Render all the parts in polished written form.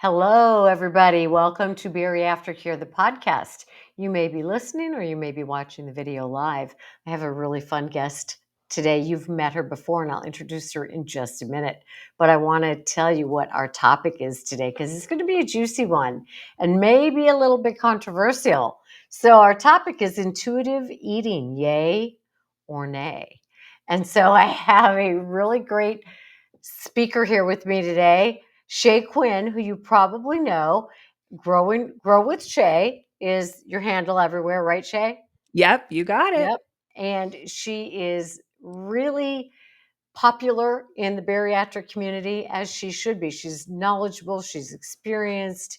Hello, everybody. Welcome to BariAftercare, the podcast. You may be listening or you may be watching the video live. I have a really fun guest today. You've met her before, and I'll introduce her in just a minute. But I want to tell you what our topic is today because it's going to be a juicy one and maybe a little bit controversial. So, our topic is intuitive eating, yay or nay. And so, I have a really great speaker here with me today. Shea Quinn, who you probably know, Grow with Shea is your handle everywhere, right, Shea? Yep, you got it. Yep. And she is really popular in the bariatric community, as she should be. She's knowledgeable, she's experienced,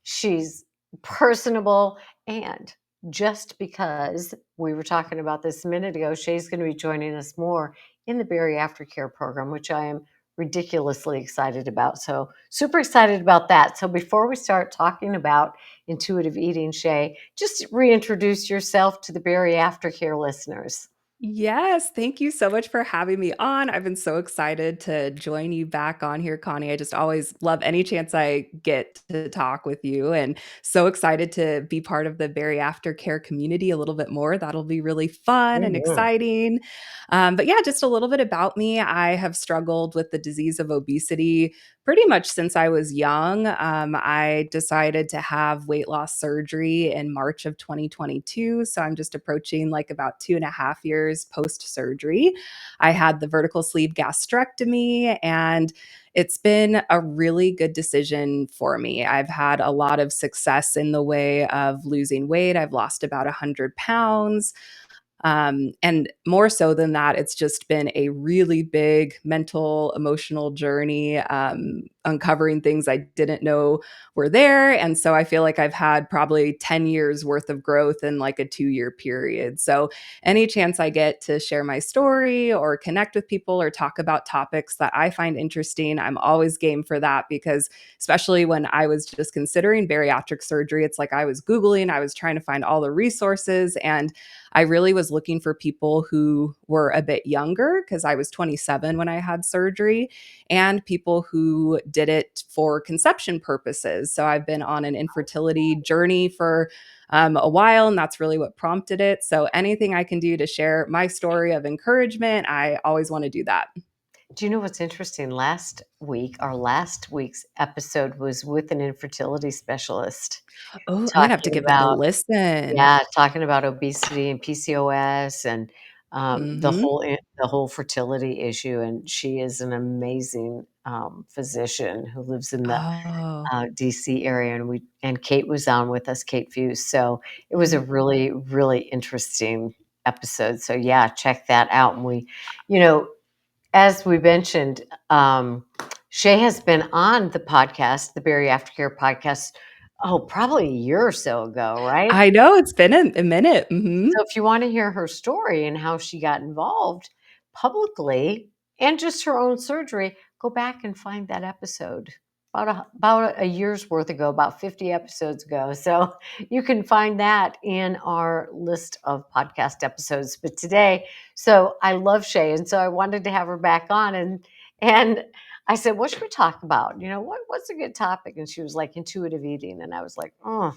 she's personable, and just because we were talking about this a minute ago, Shay's going to be joining us more in the BariAftercare program, which I am ridiculously excited about. So, super excited about that. So, before we start talking about intuitive eating, Shay, just reintroduce yourself to the BariAftercare listeners. Yes, thank you so much for having me on. I've been so excited to join you back on here, Connie. I just always love any chance I get to talk with you, and so excited to be part of the Aftercare community a little bit more. That'll be really fun and Mhm. exciting. But yeah, just a little bit about me. I have struggled with the disease of obesity pretty much since I was young. I decided to have weight loss surgery in March of 2022. So I'm just approaching like about 2.5 years post surgery. I had the vertical sleeve gastrectomy, and it's been a really good decision for me. I've had a lot of success in the way of losing weight. I've lost about 100 pounds. And more so than that, it's just been a really big mental, emotional journey, uncovering things I didn't know were there. And so I feel like I've had probably 10 years worth of growth in like a 2 year period. So any chance I get to share my story or connect with people or talk about topics that I find interesting, I'm always game for that, because especially when I was just considering bariatric surgery, it's like I was Googling, I was trying to find all the resources, and I really was looking for people who were a bit younger, because I was 27 when I had surgery, and people who did it for conception purposes. So I've been on an infertility journey for a while, and that's really what prompted it. So anything I can do to share my story of encouragement, I always want to do that. Do you know what's interesting? Our last week's episode was with an infertility specialist Oh, I'm gonna have to talking give that a about, listen. yeah, talking about obesity and PCOS and Hmm. the whole fertility issue. And she is an amazing physician who lives in the Oh. DC area. And Kate was on with us, Kate Fuse. So it was a Mhm. really, really interesting episode. So yeah, check that out. And you know, as we mentioned, Shay has been on the podcast, the Barry Aftercare podcast, probably a year or so ago, right? I know it's been a minute. Hmm. So if you want to hear her story and how she got involved publicly and just her own surgery, go back and find that episode about a year's worth ago, about 50 episodes ago. So you can find that in our list of podcast episodes. But today, so I love Shay, and so I wanted to have her back on, and I said, "What should we talk about? What's a good topic?" And she was like, "Intuitive eating," and I was like, "Oh."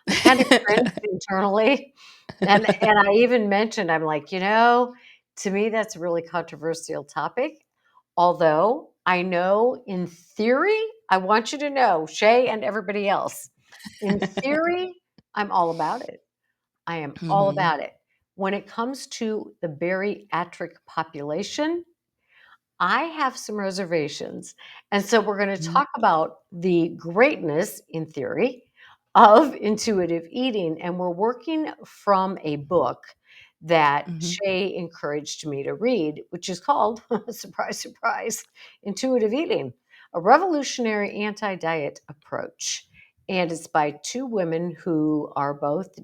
I kind of cringed internally. And I even mentioned, I'm like, to me, that's a really controversial topic. Although I know in theory, I want you to know, Shay and everybody else, in theory, I'm all about it. I am all Mhm. about it. When it comes to the bariatric population, I have some reservations. And so we're going to Mhm. talk about the greatness, in theory, of intuitive eating. And we're working from a book that Mhm. Shay encouraged me to read, which is called, surprise, surprise, Intuitive Eating, a revolutionary anti diet approach. And it's by two women who are both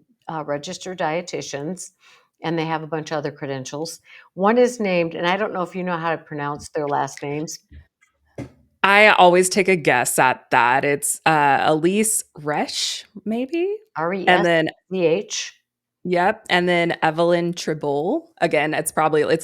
registered dietitians, and they have a bunch of other credentials. One is named, and I don't know if you know how to pronounce their last names. I always take a guess at that. It's, Elise Resch, maybe? And then Resch. Yep, and then Evelyn Tribble. Again, it's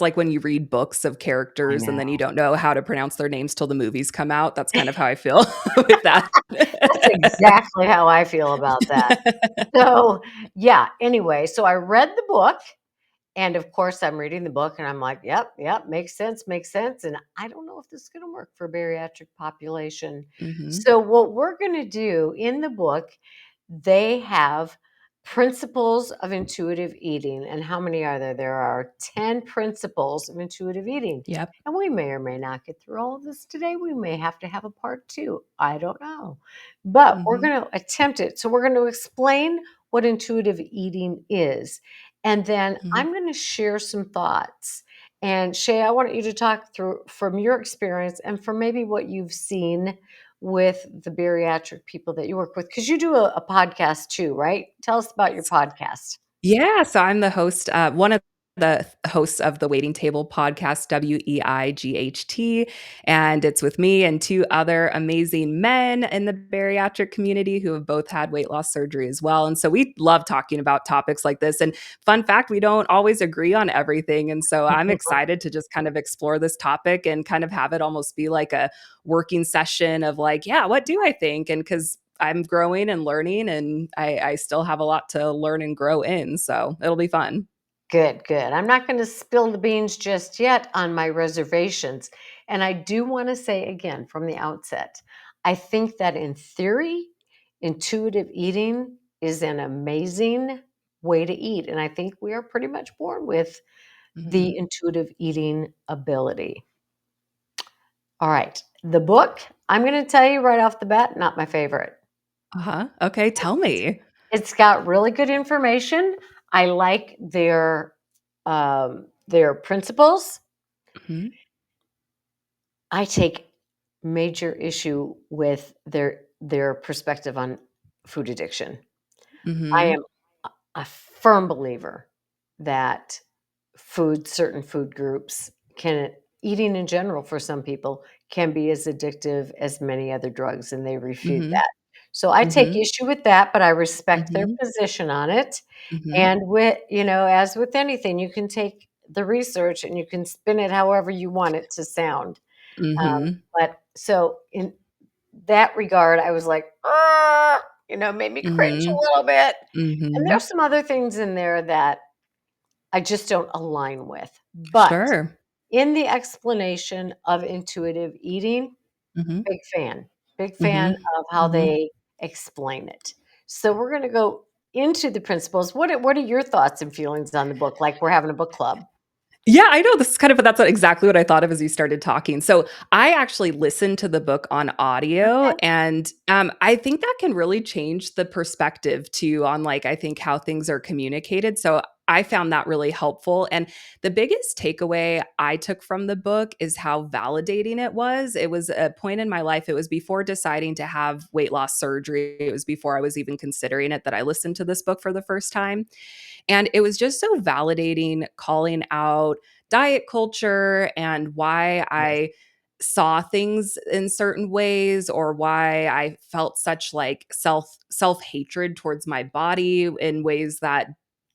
like when you read books of I characters and then you know. don't know how to pronounce their names till the movies come out. That's kind of how I feel with that. That's exactly how I feel about that. So, yeah, anyway, so I read the book. And of course, I'm reading the book and I'm like, yep, yep, makes sense, makes sense. And I don't know if this is going to work for a bariatric population. Mhm. So, what we're going to do in the book, they have principles of intuitive eating. And how many are there? There are 10 principles of intuitive eating. Yep. And we may or may not get through all of this today. We may have to have a part two. I don't know. But we're Mhm. going to attempt it. So, we're going to explain what intuitive eating is. And then Mhm. I'm going to share some thoughts. And Shay, I want you to talk through from your experience and from maybe what you've seen with the bariatric people that you work with, because you do a podcast too, right? Tell us about your podcast. Yeah, so I'm the host, one of the hosts of the Waiting Table podcast, WEIGHT, and it's with me and two other amazing men in the bariatric community who have both had weight loss surgery as well. And so we love talking about topics like this. And fun fact, we don't always agree on everything. And so I'm excited to just kind of explore this topic and kind of have it almost be like a working session of like, yeah, what do I think? And because I'm growing and learning, and I still have a lot to learn and grow in. So it'll be fun. Good, good. I'm not going to spill the beans just yet on my reservations. And I do want to say again from the outset, I think that in theory, intuitive eating is an amazing way to eat. And I think we are pretty much born with the Mhm. intuitive eating ability. All right. The book, I'm going to tell you right off the bat, not my favorite. Uh-huh. Okay, tell It's me. it's got really good information. I like their principles. Mhm. I take major issue with their perspective on food addiction. I Mhm. am a firm believer that certain food groups can eating in general for some people can be as addictive as many other drugs, and they refute Mhm. that. So I take Mhm. issue with that, but I respect their Mhm. position on it. Mhm. And as with anything, you can take the research and you can spin it however you want it to sound. Mhm. But so in that regard, I was like, "Ah," made me cringe a Mhm. little bit. And Mhm. there's some other things in there that I just don't align with. But Sure. in the explanation of intuitive eating, Mhm. big fan. Big fan Mhm. of how Mhm. they explain it. So we're gonna go into the principles. What are your thoughts and feelings on the book? Like we're having a book club. Yeah, I know this is kind of that's exactly what I thought of as you started talking. So, I actually listened to the book on audio, Okay. and, I think that can really change the perspective too on, like, I think how things are communicated, so I found that really helpful, and the biggest takeaway I took from the book is how validating it was. It was a point in my life, it was before deciding to have weight loss surgery, it was before I was even considering it that I listened to this book for the first time, and it was just so validating calling out diet culture and why Yes. I saw things in certain ways or why I felt such like self-hatred towards my body in ways that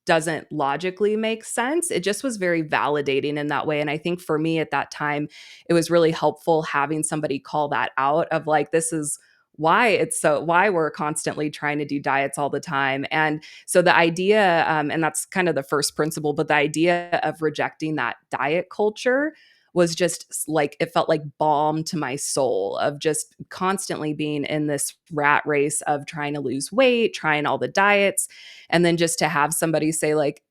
doesn't logically make sense. It just was very validating in that way, and I think for me at that time it was really helpful having somebody call that out of like this is why we're constantly trying to do diets all the time. And so the idea, and that's kind of the first principle, but the idea of rejecting that diet culture was just like it felt like balm to my soul of just constantly being in this rat race of trying to lose weight, trying all the diets, and then just to have somebody say like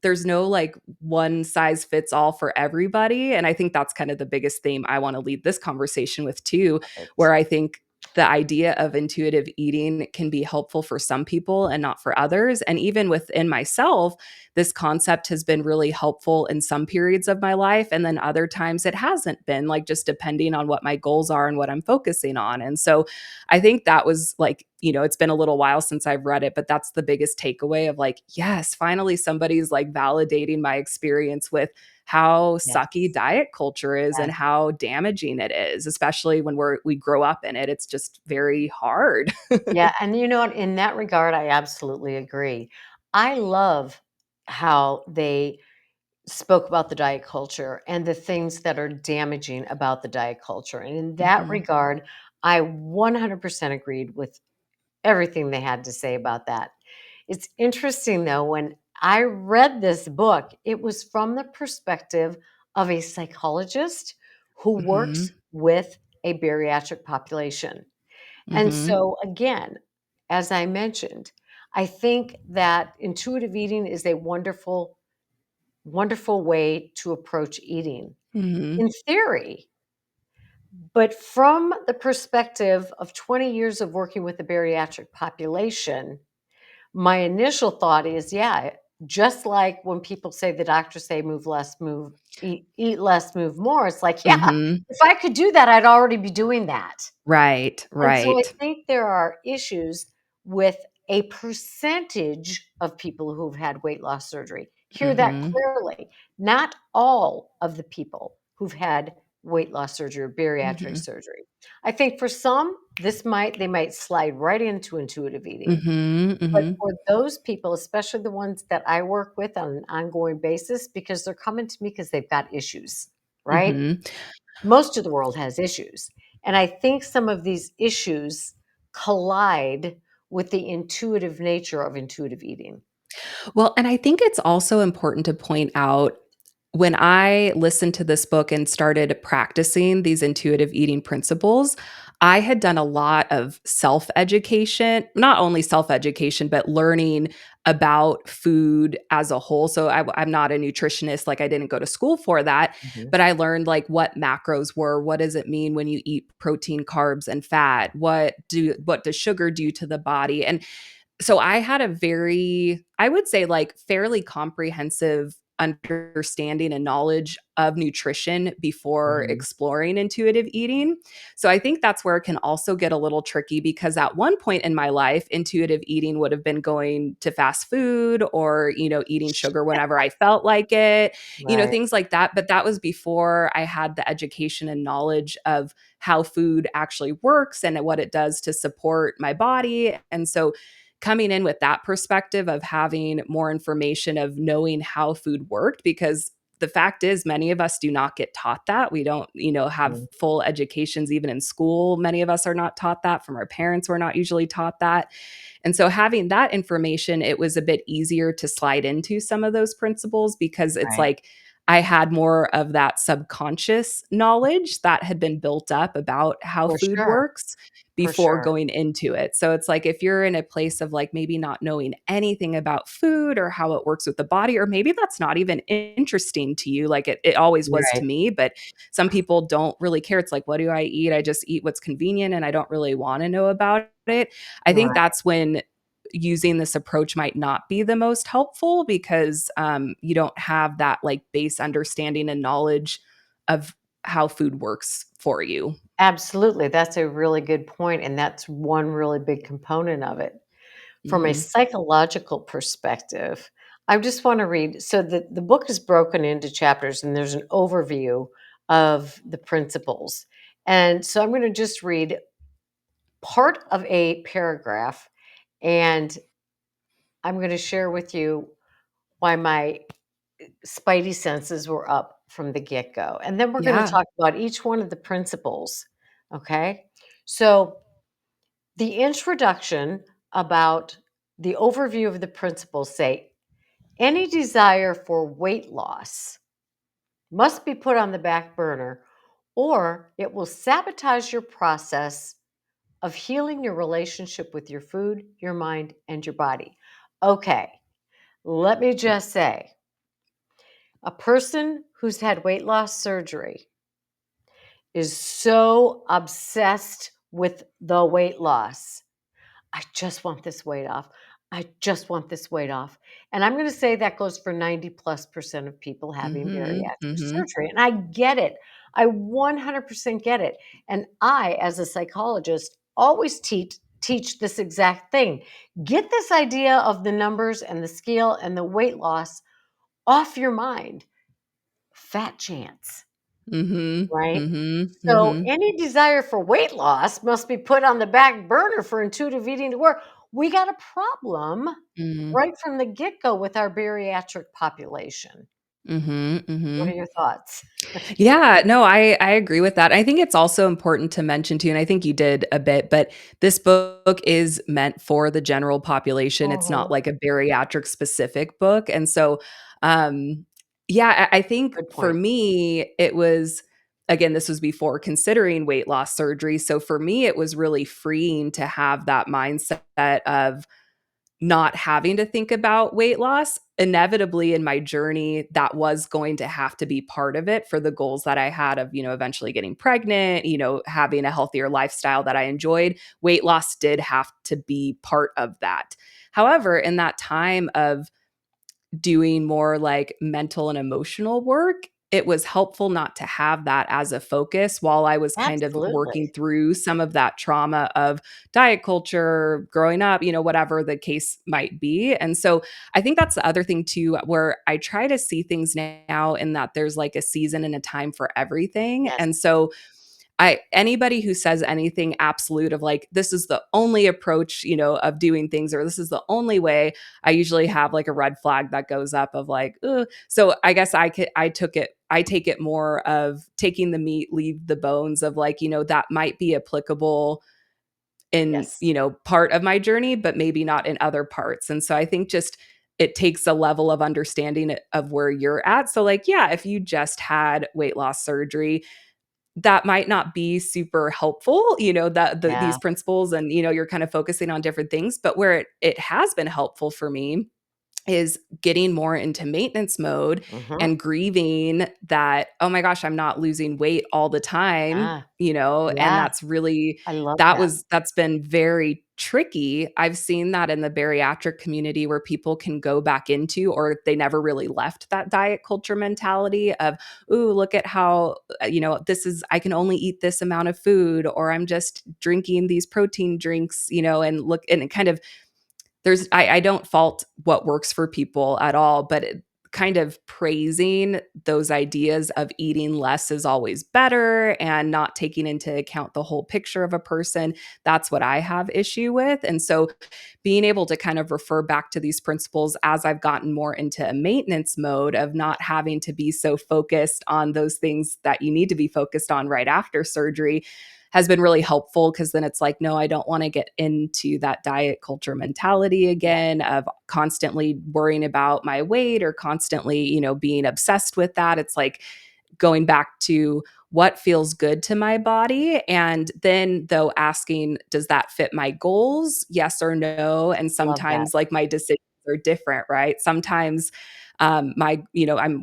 there's no like one size fits all for everybody. And I think that's kind of the biggest theme I want to lead this conversation with too, Perfect. where I think the idea of intuitive eating can be helpful for some people and not for others. And even within myself, this concept has been really helpful in some periods of my life. And then other times it hasn't been, like just depending on what my goals are and what I'm focusing on. And so I think that was like, it's been a little while since I've read it, but that's the biggest takeaway of like, yes, finally somebody's like validating my experience with how sucky Yes. diet culture is and Yes. how damaging it is, especially when we grow up in it. It's just very hard. Yeah, and you know what? In that regard, I absolutely agree. I love how they spoke about the diet culture and the things that are damaging about the diet culture. And in that Mhm. regard, I 100% agreed with everything they had to say about that. It's interesting though, when I read this book, it was from the perspective of a psychologist who works Mhm. with a bariatric population. And Mhm. so, again, as I mentioned, I think that intuitive eating is a wonderful, wonderful way to approach eating Mhm. in theory. But from the perspective of 20 years of working with the bariatric population, my initial thought is, yeah, just like when people say the doctors say move less, eat less, move more. It's like, yeah, Mhm. if I could do that, I'd already be doing that. Right, And so I right. think there are issues with a percentage of people who've had weight loss surgery. Hear that Mhm. clearly. Not all of the people who've had weight loss surgery or bariatric Mhm. surgery. I think for some, they might slide right into intuitive eating. Mhm. But Mhm. for those people, especially the ones that I work with on an ongoing basis, because they're coming to me because they've got issues, right? Mhm. Most of the world has issues. And I think some of these issues collide with the intuitive nature of intuitive eating. Well, and I think it's also important to point out when I listened to this book and started practicing these intuitive eating principles, I had done a lot of self education, not only self education, but learning about food as a whole. So I'm not a nutritionist, like I didn't go to school for that, Mhm. but I learned like what macros were. What does it mean when you eat protein, carbs, and fat? What does sugar do to the body? And so I had a very, I would say, like, fairly comprehensive understanding and knowledge of nutrition before Mhm. exploring intuitive eating. So I think that's where it can also get a little tricky because at one point in my life, intuitive eating would have been going to fast food or, eating sugar whenever I felt like it, Right. things like that. But that was before I had the education and knowledge of how food actually works and what it does to support my body. And so coming in with that perspective of having more information of knowing how food worked because the fact is many of us do not get taught that. We don't, have Mhm. full educations even in school. Many of us are not taught that. From our parents we're not usually taught that. And so having that information, it was a bit easier to slide into some of those principles because it's Right. like I had more of that subconscious knowledge that had been built up about how For food sure. works For before sure. going into it. So it's like if you're in a place of like maybe not knowing anything about food or how it works with the body, or maybe that's not even interesting to you, like it always was to Right. me, but some people don't really care. It's like, what do I eat? I just eat what's convenient and I don't really want to know about it. I think Right. that's when using this approach might not be the most helpful because you don't have that like base understanding and knowledge of how food works for you. Absolutely. That's a really good point, and that's one really big component of it. From a Mhm. psychological perspective, I just want to read. So the book is broken into chapters, and there's an overview of the principles. And so I'm going to just read part of a paragraph, and I'm going to share with you why my spidey senses were up from the get go. And then we're going to Yeah. talk about each one of the principles. Okay. So the introduction about the overview of the principles say any desire for weight loss must be put on the back burner or it will sabotage your process of healing your relationship with your food, your mind, and your body. Okay, let me just say a person who's had weight loss surgery is so obsessed with the weight loss. I just want this weight off. I just want this weight off. And I'm going to say that goes for 90+% of people having Mhm. bariatric Mhm. surgery. And I get it. I 100% get it. And I, as a psychologist, always teach this exact thing. Get this idea of the numbers and the scale and the weight loss off your mind. Fat chance, Mhm. right? Mhm. So Mhm. any desire for weight loss must be put on the back burner for intuitive eating to work. we got a problem Mm. right from the get-go with our bariatric population. Mhm, What are mhm. your thoughts? Yeah, no, I agree with that. I think it's also important to mention too, and I think you did a bit, but this book is meant for the general population. It's not Mhm. like a bariatric specific book. And so, yeah, I think Good for point. me, it was again, this was before considering weight loss surgery. So for me, it was really freeing to have that mindset of not having to think about weight loss. Inevitably in my journey, that was going to have to be part of it for the goals that I had of, eventually getting pregnant, having a healthier lifestyle that I enjoyed. Weight loss did have to be part of that. However, in that time of doing more like mental and emotional work, it was helpful not to have that as a focus while I was kind of working Absolutely. through some of that trauma of diet culture, growing up, whatever the case might be. And so I think that's the other thing too, where I try to see things now in that there's like a season and a time for everything. Yes, And so I anybody who says anything absolute of like this is the only approach, of doing things or this is the only way, I usually have like a red flag that goes up of like, ugh. So I guess I take it more of taking the meat, leave the bones of like, that might be applicable in, yes. part of my journey, but maybe not in other parts. And so I think just it takes a level of understanding of where you're at. So like, yeah, if you just had weight loss surgery, that might not be super helpful, these Yeah. principles and, you're kind of focusing on different things, but where it has been helpful for me is getting more into maintenance mode Mhm. and grieving that, "Oh my gosh, I'm not losing weight all the time," Ah, and yeah, that's really I love that. that's been very tricky. I've seen that in the bariatric community where people can go back into or they never really left that diet culture mentality of, "Ooh, look at how, this is I can only eat this amount of food," or "I'm just drinking these protein drinks," and look and it kind of I don't fault what works for people at all, but kind of praising those ideas of eating less is always better and not taking into account the whole picture of a person. That's what I have issue with. And so being able to kind of refer back to these principles as I've gotten more into a maintenance mode of not having to be so focused on those things that you need to be focused on right after surgery has been really helpful because then it's like, no, I don't want to get into that diet culture mentality Yeah, again of constantly worrying about my weight or constantly, being obsessed with that. It's like going back to what feels good to my body. And then, though, asking, does that fit my goals? Yes or no. And love that. sometimes, like, my decisions are different, right? Sometimes, I'm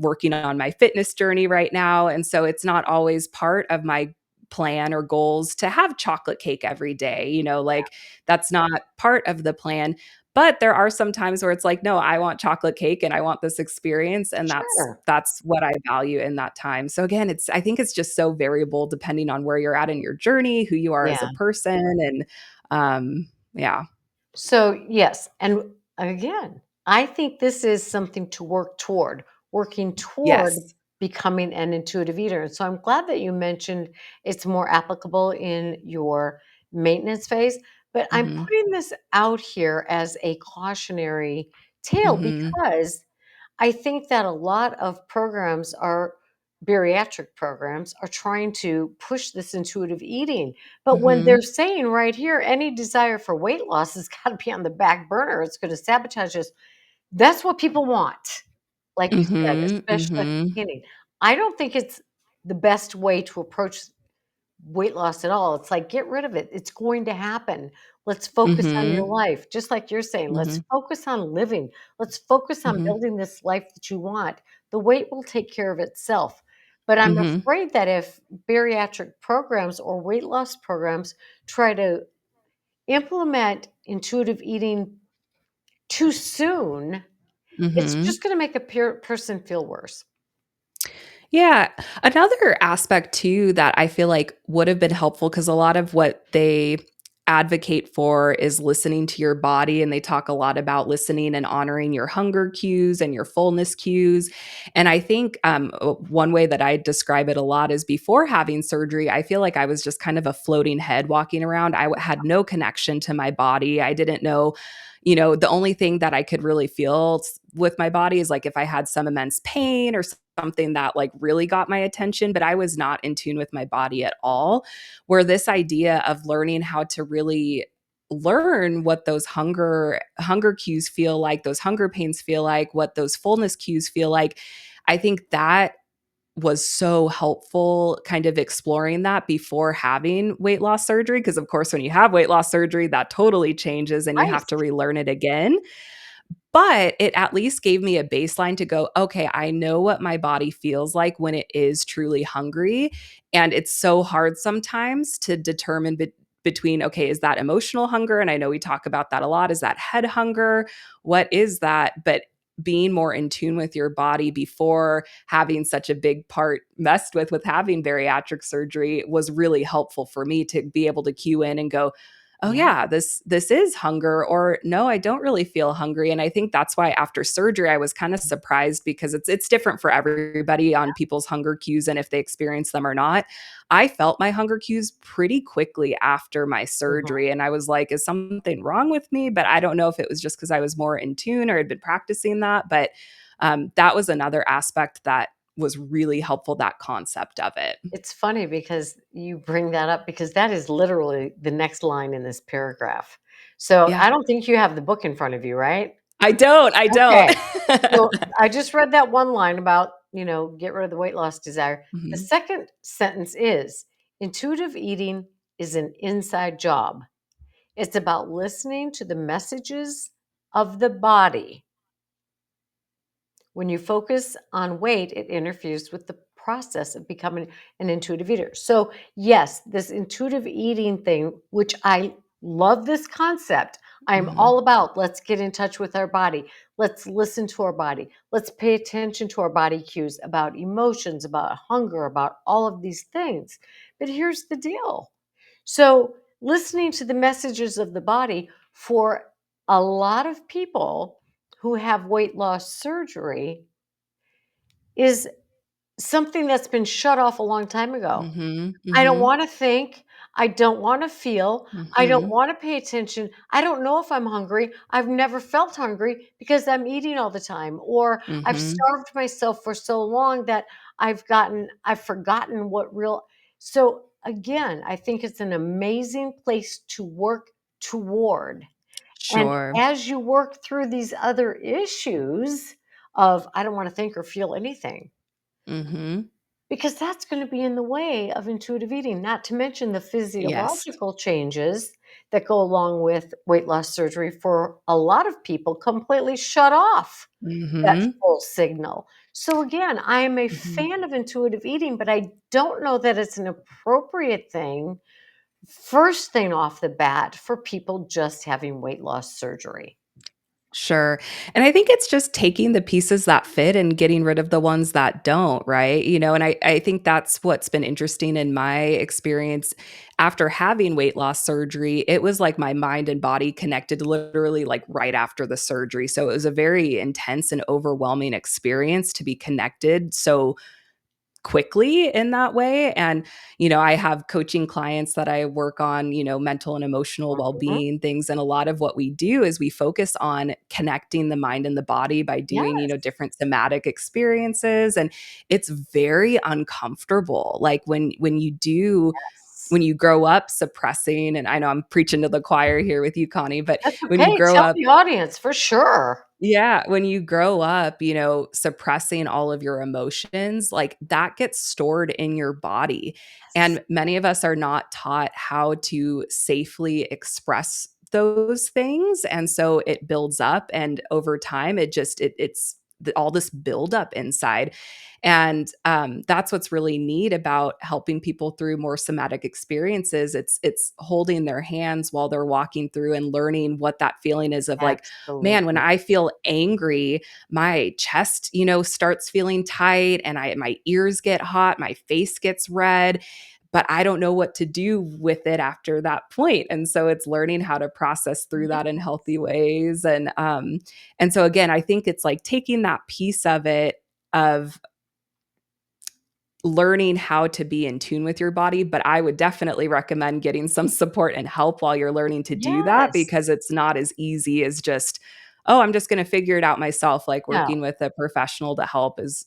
working on my fitness journey right now. And so it's not always part of my plan or goals to have chocolate cake every day, like that's not part of the plan. But there are some times where it's like, no, I want chocolate cake and I want this experience, and Sure. that's what I value in that time. So again, I think it's just so variable depending on where you're at in your journey, who you are as a Yeah. person, and yeah. So, yes, and again, I think this is something to work toward, working toward Yes. becoming an intuitive eater. And so I'm glad that you mentioned it's more applicable in your maintenance phase, but I'm Mhm. putting this out here as a cautionary tale Mhm. because I think that a lot of programs are bariatric programs are trying to push this intuitive eating. But when Mhm. they're saying right here, any desire for weight loss has got to be on the back burner, it's going to sabotage us. That's what people want, like you said, Mhm. especially at the Mhm. beginning. I don't think it's the best way to approach weight loss at all. It's like, get rid of it. It's going to happen. Let's focus on your Mhm. life. Just like you're saying, let's Mhm. focus on living. Let's focus on Mhm. building this life that you want. The weight will take care of itself. But I'm Mhm. afraid that if bariatric programs or weight loss programs try to implement intuitive eating too soon, it's Mhm. just going to make a person feel worse. Yeah. Another aspect too that I feel like would have been helpful because a lot of what advocate for is listening to your body. And they talk a lot about listening and honoring your hunger cues and your fullness cues. And I think one way that I describe it a lot is before having surgery, I feel like I was just kind of a floating head walking around. Had no connection to my body. I didn't know, the only thing that I could really feel with my body is like if I had some immense pain or something that like really got my attention, but I was not in tune with my body at all. Where this idea of learning how to really learn what those hunger cues feel like, those hunger pains feel like, what those fullness cues feel like, I think that was so helpful kind of exploring that before having weight loss surgery. Because, of course, when you have weight loss surgery, that totally changes and you Right. have to relearn it again. But it at least gave me a baseline to go, okay, I know what my body feels like when it is truly hungry. And it's so hard sometimes to determine between, okay, is that emotional hunger? And I know we talk about that a lot. Is that head hunger? What is that? But being more in tune with your body before having such a big part messed with having bariatric surgery was really helpful for me to be able to cue in and go, oh Yeah. yeah, this is hunger, or no, I don't really feel hungry. And I think that's why after surgery I was kind of surprised, because it's different for everybody on people's hunger cues and if they experience them or not. I felt my hunger cues pretty quickly after my Mhm. surgery, and I was like, is something wrong with me? But I don't know if it was just because I was more in tune or had been practicing that. But that was another aspect that was really helpful, that concept of it. It's funny because you bring that up because that is literally the next line in this paragraph. So Yeah. I don't think you have the book in front of you, right? I don't. Okay. So I just read that one line about, get rid of the weight loss desire. The Mhm. second sentence is intuitive eating is an inside job. It's about listening to the messages of the body. When you focus on weight, it interferes with the process of becoming an intuitive eater. So, yes, this intuitive eating thing, which I love this concept, I'm Mhm. all about let's get in touch with our body. Let's listen to our body. Let's pay attention to our body cues about emotions, about hunger, about all of these things. But here's the deal. So, listening to the messages of the body for a lot of people who have weight loss surgery is something that's been shut off a long time ago. Mhm, I don't mhm, wanna think. I don't wanna feel. I don't mhm, wanna pay attention. I don't know if I'm hungry. I've never felt hungry because I'm eating all the time, or I've mhm. starved myself for so long that I've forgotten what real. So, again, I think it's an amazing place to work toward. And Sure. as you work through these other issues of, I don't wanna think or feel anything, Mhm. because that's gonna be in the way of intuitive eating, not to mention the Yes. physiological changes that go along with weight loss surgery for a lot of people completely shut off that Mhm, full signal. So again, I am a mhm. fan of intuitive eating, but I don't know that it's an appropriate thing first thing off the bat for people just having weight loss surgery. Sure. And I think it's just taking the pieces that fit and getting rid of the ones that don't, right? And I think that's what's been interesting in my experience after having weight loss surgery. It was like my mind and body connected literally like right after the surgery. So it was a very intense and overwhelming experience to be connected so quickly in that way. And I have coaching clients that I work on, mental and emotional Mhm. well-being things, and a lot of what we do is we focus on connecting the mind and the body by doing, Yes. different somatic experiences. And it's very uncomfortable, like when you grow up suppressing, and I know I'm preaching to the choir here with you, Connie, but That's when you okay. grow Tell up the audience for sure. yeah, when you grow up, suppressing all of your emotions, like that gets stored in your body. Yes. And many of us are not taught how to safely express those things. And so it builds up, and over time it's all this buildup inside. And that's what's really neat about helping people through more somatic experiences. It's holding their hands while they're walking through and learning what that feeling is of like, man, when Absolutely. I feel angry, my chest, starts feeling tight, and my ears get hot, my face gets red. but I don't know what to do with it after that point. And so it's learning how to process through Yeah. that in healthy ways. And so again, I think it's like taking that piece of it of learning how to be in tune with your body, but I would definitely recommend getting some support and help while you're learning to do that, Yes. because it's not as easy as just, "Oh, I'm just gonna figure it out myself." Like, No. working with a professional to help is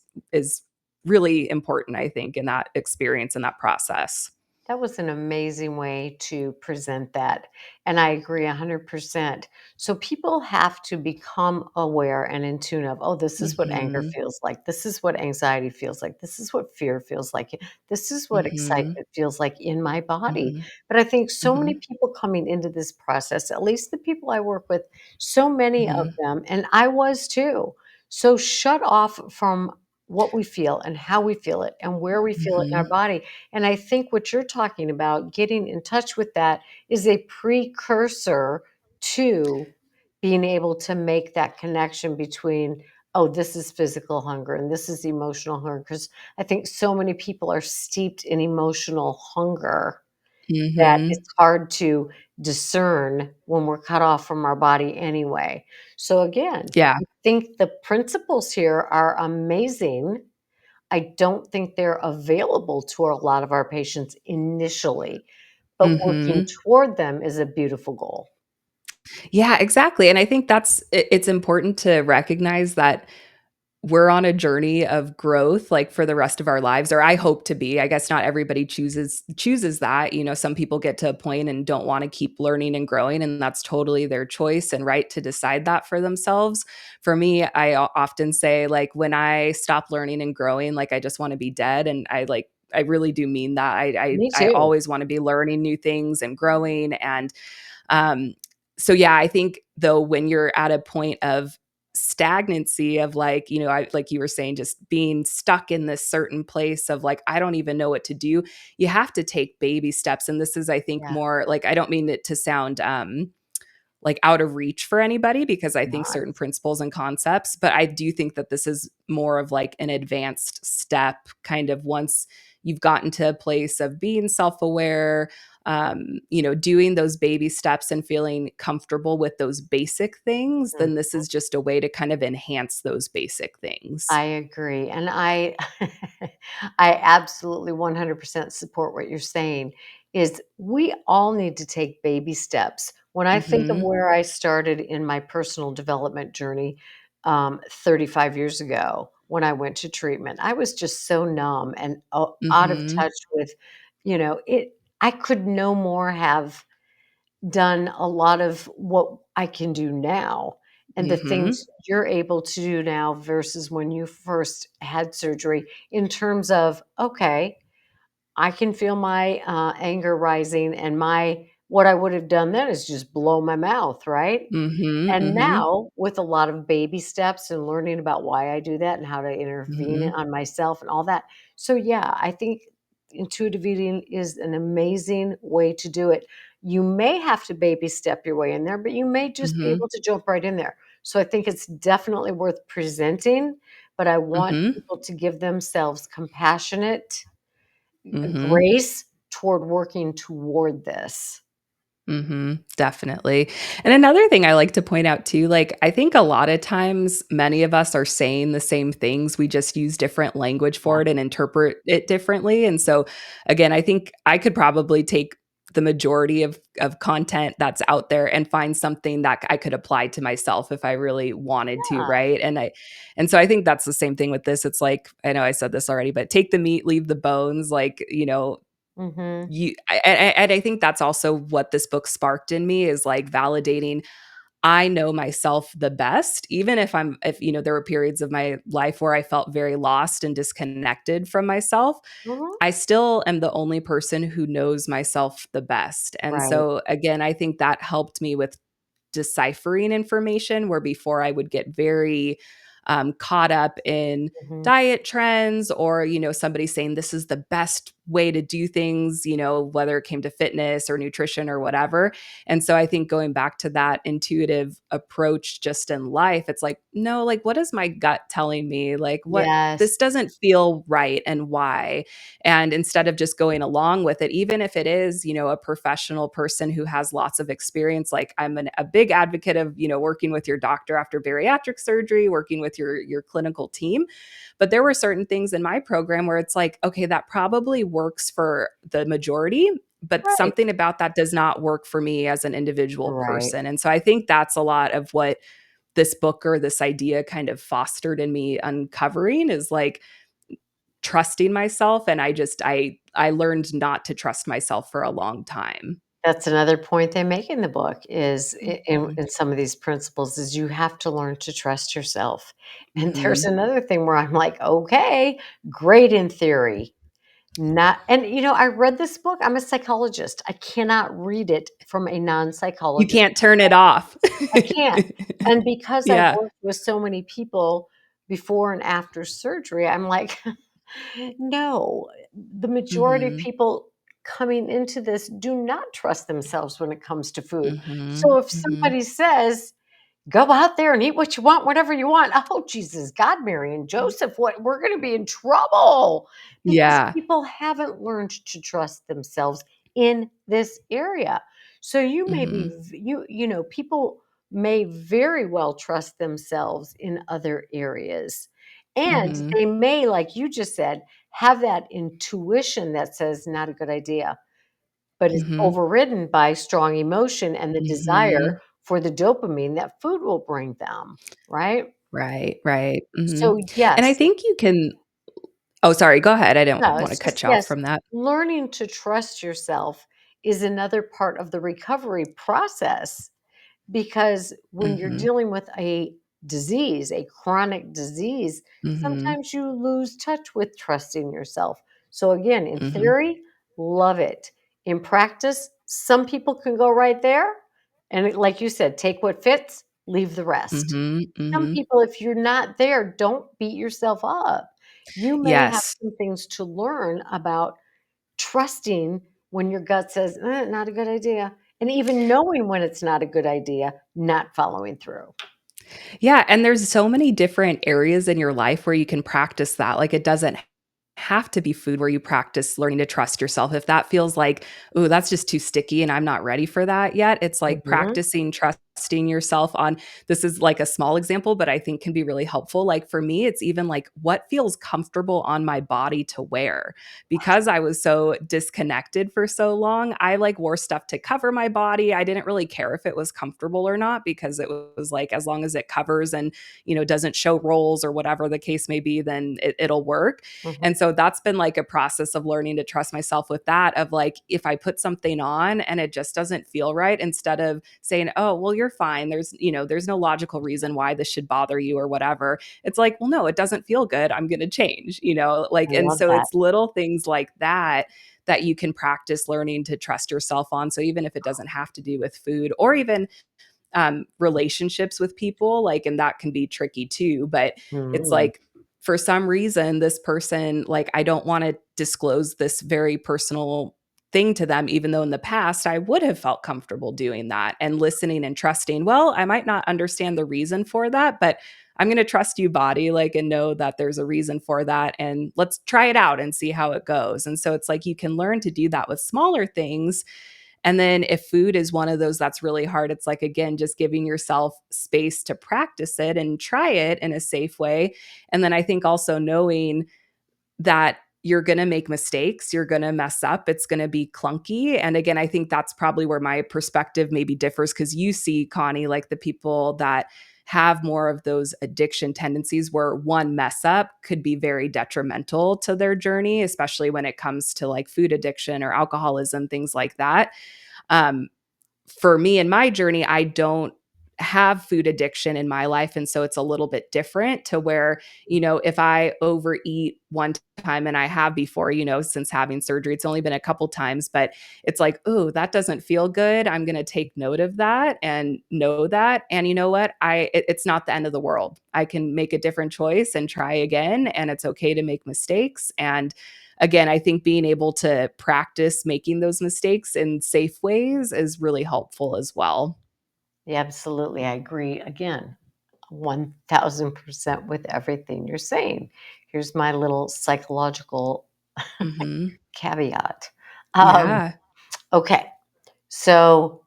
really important, I think, in that experience and that process. That was an amazing way to present that, and I agree 100%. So people have to become aware and in tune of, "Oh, this is what anger Mhm. feels like. This is what anxiety feels like. This is what fear feels like. This is what Mhm. excitement feels like in my body." Mhm. But I think so many Mhm. people coming into this process, at least the people I work with, so many of Mhm. them, and I was too, so shut off from what we feel and how we feel it and where we feel it in our Mhm. body, and I think what you're talking about, getting in touch with that, is a precursor to being able to make that connection between, oh, this is physical hunger and this is emotional hunger. Because I think so many people are steeped in emotional hunger that Mhm. it's hard to discern when we're cut off from our body anyway. So again, Yeah. I think the principles here are amazing. I don't think they're available to a lot of our patients initially, but working Mhm. toward them is a beautiful goal. Yeah, exactly, and I think it's important to recognize that we're on a journey of growth, like, for the rest of our lives, or I hope to be. I guess not everybody chooses that. Some people get to a point and don't wanna keep learning and growing, and that's totally their choice and right to decide that for themselves. For me, I often say, like, when I stop learning and growing, like, I just wanna be dead, and I really do mean that. Me I too. always wanna be learning new things and growing, and um, so yeah, I think though when you're at a point of stagnancy of like, like you were saying, just being stuck in this certain place of like, I don't even know what to do. You have to take baby steps. And this is, I think, Yeah, more like, I don't mean it to sound like out of reach for anybody, because I think not. certain principles and concepts, but I do think that this is more of like an advanced step, kind of once you've gotten to a place of being self-aware, doing those baby steps and feeling comfortable with those basic things, Mhm. then this is just a way to kind of enhance those basic things. I agree, and I I absolutely 100% support what you're saying, is we all need to take baby steps. When I think of Mhm. where I started in my personal development journey, 35 years ago, when I went to treatment, I was just so numb and o out of Mhm. touch with, it I could no more have done a lot of what I can do now, and the Mhm. things you're able to do now versus when you first had surgery in terms of, okay, I can feel my, anger rising and my what I would have done then is just blow my mouth, right? Mhm. And Mhm. now, with a lot of baby steps and learning about why I do that and how to intervene Mhm. on myself and all that. So, yeah, I think intuitive eating is an amazing way to do it. You may have to baby step your way in there, but you may just be Mhm. able to jump right in there. So, I think it's definitely worth presenting, but I want Mhm. people to give themselves compassionate Mhm. grace toward working toward this. Definitely. And another thing I like to point out too, like, I think a lot of times many of us are saying the same things. We just use different language Yeah. for it and interpret it differently. And so again, I think I could probably take the majority of content that's out there and find something that I could apply to myself if I really wanted to, Yeah. right? And so I think that's the same thing with this. It's like, I know I said this already, but take the meat, leave the bones, like, Mhm. and I think that's also what this book sparked in me, is like validating I know myself the best, even if there were periods of my life where I felt very lost and disconnected from myself, Mhm. I still am the only person who knows myself the best. And Right. so again, I think that helped me with deciphering information, where before I would get very caught up in Mhm. diet trends, or somebody saying this is the best way to do things, whether it came to fitness or nutrition or whatever. And so I think going back to that intuitive approach just in life, it's like, no, like, what is my gut telling me? Like, what Yes. this doesn't feel right and why? And instead of just going along with it, even if it is, a professional person who has lots of experience, like a big advocate of, working with your doctor after bariatric surgery, working with your clinical team. But there were certain things in my program where it's like, okay, that probably works for the majority, but Right. something about that does not work for me as an individual Right. person. And so I think that's a lot of what this book or this idea kind of fostered in me uncovering is like trusting myself. And I learned not to trust myself for a long time. That's another point they make in the book is Mhm. in some of these principles is you have to learn to trust yourself. And there's Mhm. another thing where I'm like, "Okay, great in theory." Not and, I read this book. I'm a psychologist. I cannot read it from a You non-psychologist. can't turn it off. I can't. And because I've Yeah. worked with so many people before and after surgery, I'm like, no, the majority of Mhm. people coming into this do not trust themselves when it comes to food. So Mhm. if Mhm. somebody says, go out there and eat what you want, whatever you want. Oh, Jesus, God, Mary and Joseph, what we're going to be in trouble because Yeah. people haven't learned to trust themselves in this area. So you may be Mhm. people may very well trust themselves in other areas. And Mhm. they may, like you just said, have that intuition that says not a good idea, but it's Mhm. overridden by strong emotion and the desire Mhm. for the dopamine that food will bring them, right? Right, right. Mhm. So, And I yes, think you can Oh, sorry, go ahead. I don't no, wanna it's just cut you off yes, from that. learning to trust yourself is another part of the recovery process. Because when you're Mhm. dealing with a disease, a chronic disease, Mhm. sometimes you lose touch with trusting yourself. So, again, in Mhm. theory, love it. In practice, some people can go right there. And like you said, take what fits, leave the rest. Mhm. Some Mhm. people, if you're not there, don't beat yourself up. You may have Yes. some things to learn about trusting when your gut says, not a good idea, and even knowing when it's not a good idea, not following through. Yeah, and there's so many different areas in your life where you can practice that. Like, it doesn't have to be food where you practice learning to trust yourself. If that feels like, "Ooh, that's just too sticky and I'm not ready for that yet," it's like Mhm. practicing trusting yourself on this is like a small example, but I think can be really helpful. Like for me, it's even like what feels comfortable on my body to wear. Because I was so disconnected for so long, I like wore stuff to cover my body. I didn't really care if it was comfortable or not because it was like as long as it covers and, doesn't show rolls or whatever the case may be, then it'll work. Mhm. And so that's been like a process of learning to trust myself with that of like if I put something on and it just doesn't feel right, instead of saying, "Oh, well you're fine. There's no logical reason why this should bother you or whatever." It's like, "Well, no, it doesn't feel good. I'm going to change." I Like and love so that. it's little things like that that you can practice learning to trust yourself on. So even if it doesn't have to do with food or even relationships with people, like, and that can be tricky too. But it's Mhm. like, for some reason, this person, like, I don't want to disclose this very personal thing to them, even though in the past I would have felt comfortable doing that and listening and trusting. Well, I might not understand the reason for that, but I'm going to trust you, body, like, and know that there's a reason for that. And let's try it out and see how it goes. And so it's like you can learn to do that with smaller things, and then if food is one of those that's really hard, it's like, again, just giving yourself space to practice it and try it in a safe way. And then I think also knowing that you're going to make mistakes, you're going to mess up, it's going to be clunky. And again, I think that's probably where my perspective maybe differs because you see, Connie, like the people that have more of those addiction tendencies where one mess up could be very detrimental to their journey, especially when it comes to like food addiction or alcoholism, things like that. um, for me in my journey, I don't have food addiction in my life. And so it's a little bit different to where, if I overeat one time, and I have before, since having surgery, it's only been a couple times, but it's like, oh, that doesn't feel good. I'm going to take note of that and know that. And you know what? It's not the end of the world. I can make a different choice and try again. And it's okay to make mistakes. And again, I think being able to practice making those mistakes in safe ways is really helpful as well. Yeah, absolutely. I agree again, 1000% with everything you're saying. Here's my little psychological Mhm. caveat. Um, Yeah. okay, so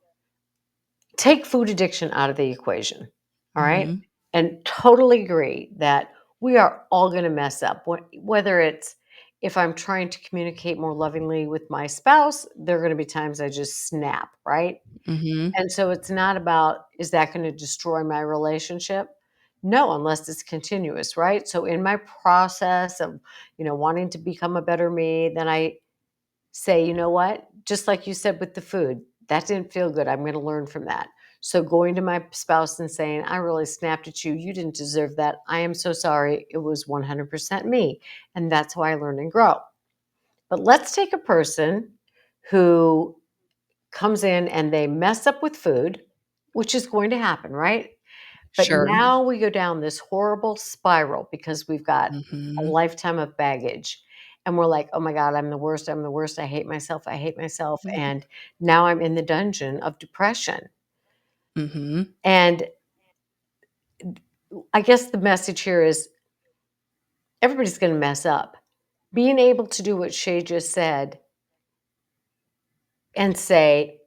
take food addiction out of the equation. All right. Mhm. And totally agree that we are all going to mess up. Whether it's if I'm trying to communicate more lovingly with my spouse, there are going to be times I just snap, right? Mhm. And so it's not about, is that going to destroy my relationship? No, unless it's continuous, right? So in my process of, wanting to become a better me, then I say, you know what? Just like you said with the food, that didn't feel good. I'm going to learn from that. So going to my spouse and saying, I really snapped at you. You didn't deserve that. I am so sorry. It was 100% me. And that's how I learn and grow. But let's take a person who comes in and they mess up with food, which is going to happen, right? But Sure. now we go down this horrible spiral because we've got a Mhm. lifetime of baggage. And we're like, oh my God, I'm the worst. I'm the worst. I hate myself. I hate myself. Mhm. And now I'm in the dungeon of depression. Mhm. And I guess the message here is everybody's going to mess up. Being able to do what Shay just said and say,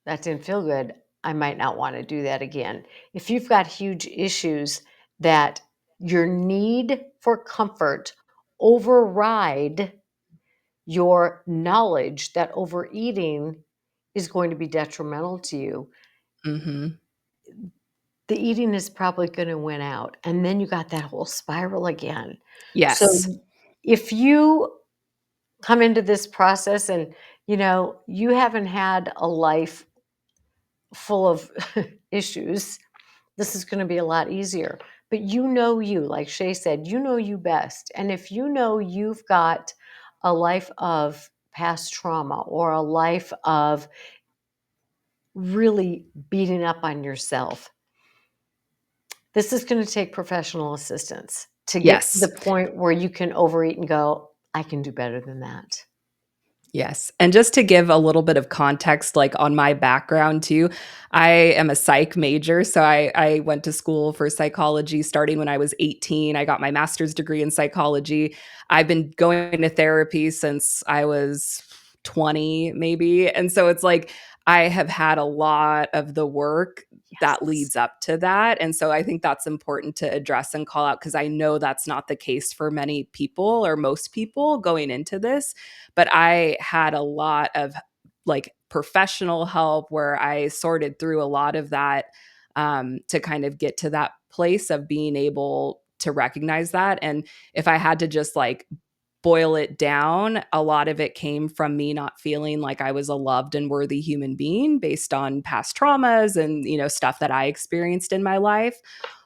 that didn't feel good. I might not want to do that again. If you've got huge issues that your need for comfort override your knowledge that overeating is going to be detrimental to you, Mhm. the eating is probably going to win out. And then you got that whole spiral again. Yes. So if you come into this process and you haven't had a life full of issues, this is going to be a lot easier. But you, like Shay said, you know you best. And if you know you've got a life of past trauma or a life of really beating up on yourself, this is going to take professional assistance to get to Yes. the point where you can overeat and go, I can do better than that. Yes, and just to give a little bit of context, like, on my background too, I am a psych major, so I went to school for psychology starting when I was 18. I got my master's degree in psychology. I've been going to therapy since I was 20 maybe, and so it's like I have had a lot of the work that Yes. leads up to that, and so I think that's important to address and call out because I know that's not the case for many people or most people going into this, but I had a lot of like professional help where I sorted through a lot of that to kind of get to that place of being able to recognize that. And if I had to just like boil it down, a lot of it came from me not feeling like I was a loved and worthy human being based on past traumas and, stuff that I experienced in my life.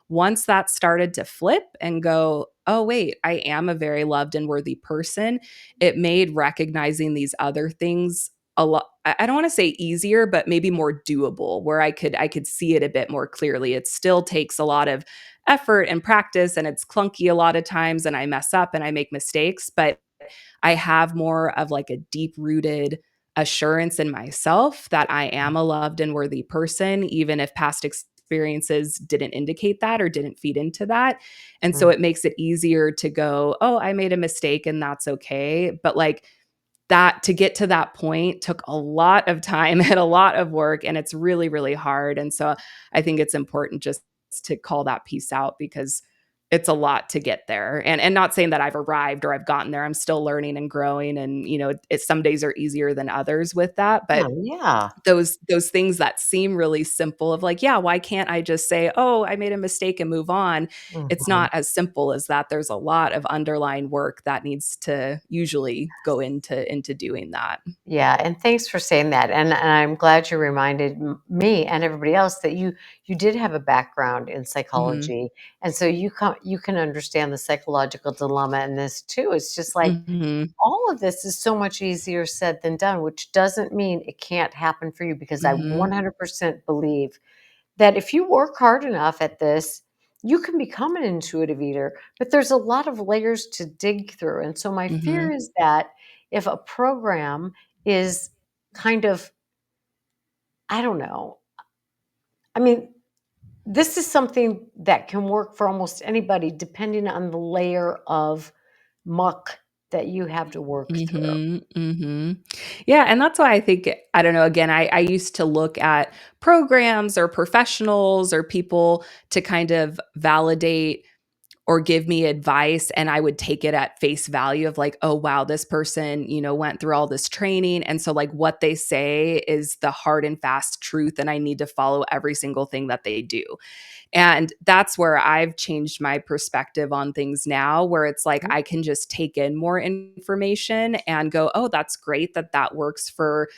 Once that started to flip and go, oh, wait, I am a very loved and worthy person, it made recognizing these other things a lot, I don't want to say easier, but maybe more doable, where I could see it a bit more clearly. It still takes a lot of effort and practice, and it's clunky a lot of times, and I mess up and I make mistakes, but I have more of like a deep rooted assurance in myself that I am a loved and worthy person, even if past experiences didn't indicate that or didn't feed into that. And so Mm. it makes it easier to go, oh, I made a mistake and that's okay. But like, that to get to that point took a lot of time and a lot of work, and it's really, really hard. And so I think it's important just to call that piece out because it's a lot to get there. And not saying that I've arrived or I've gotten there. I'm still learning and growing, and some days are easier than others with that, but Oh, yeah. those things that seem really simple of like, yeah, why can't I just say, "Oh, I made a mistake," and move on? It's Mhm. not as simple as that. There's a lot of underlying work that needs to usually go into doing that. Yeah, and thanks for saying that. And I'm glad you reminded me and everybody else that you did have a background in Mhm. psychology, and so you can understand the psychological dilemma in this too. It's just like Mhm. all of this is so much easier said than done, which doesn't mean it can't happen for you because I Mhm. 100% believe that if you work hard enough at this, you can become an intuitive eater. But there's a lot of layers to dig through, and so my fear Mhm. is that if a program is kind of, I don't know. I mean, this is something that can work for almost anybody depending on the layer of muck that you have to work through. Mhm, mhm. Yeah, and that's why I think I don't know, again, I used to look at programs or professionals or people to kind of validate or give me advice, and I would take it at face value of like, "Oh, wow, this person, went through all this training, and so, like, what they say is the hard and fast truth, and I need to follow every single thing that they do." And that's where I've changed my perspective on things now, where it's like I can just take in more information and go, oh, that's great that that works for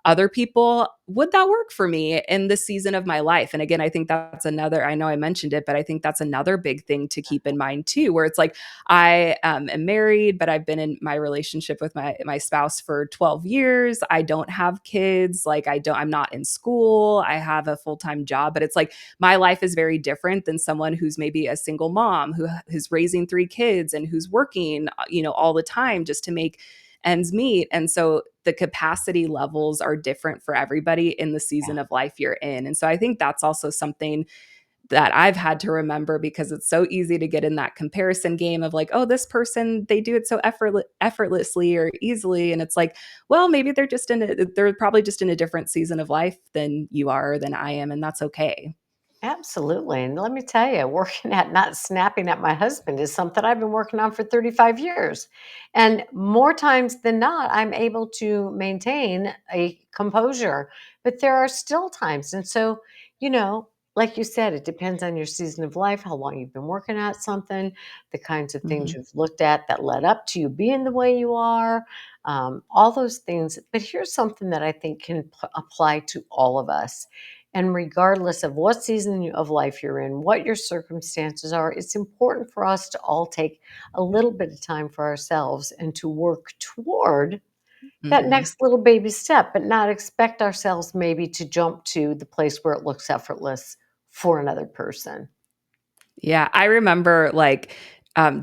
other people. Would that work for me in this season of my life? And again, I think that's another, I know I mentioned it, but I think that's another big thing to keep in mind too, where it's like I am married, but I've been in my relationship with my spouse for 12 years. I don't have kids. Like I'm not in school. I have a full-time job, but it's like my life is very different than someone who's maybe a single mom who is raising 3 kids and who's working, all the time just to make ends meet. And so the capacity levels are different for everybody in the season Yeah, of life you're in. And so I think that's also something that I've had to remember because it's so easy to get in that comparison game of like, oh, this person, they do it so effortlessly or easily. And it's like, well, maybe they're probably just in a different season of life than you are, or than I am. And that's okay. absolutely. And let me tell you, working at not snapping at my husband is something I've been working on for 35 years. And more times than not, I'm able to maintain a composure, but there are still times. And so, you know, like you said, it depends on your season of life, how long you've been working at something, the kinds of things Mhm. you've looked at that led up to you being the way you are, all those things. But here's something that I think can apply to all of us. And regardless of what season of life you're in, what your circumstances are, it's important for us to all take a little bit of time for ourselves and to work toward that Mhm. next little baby step, but not expect ourselves maybe to jump to the place where it looks effortless for another person. Yeah, I remember, like,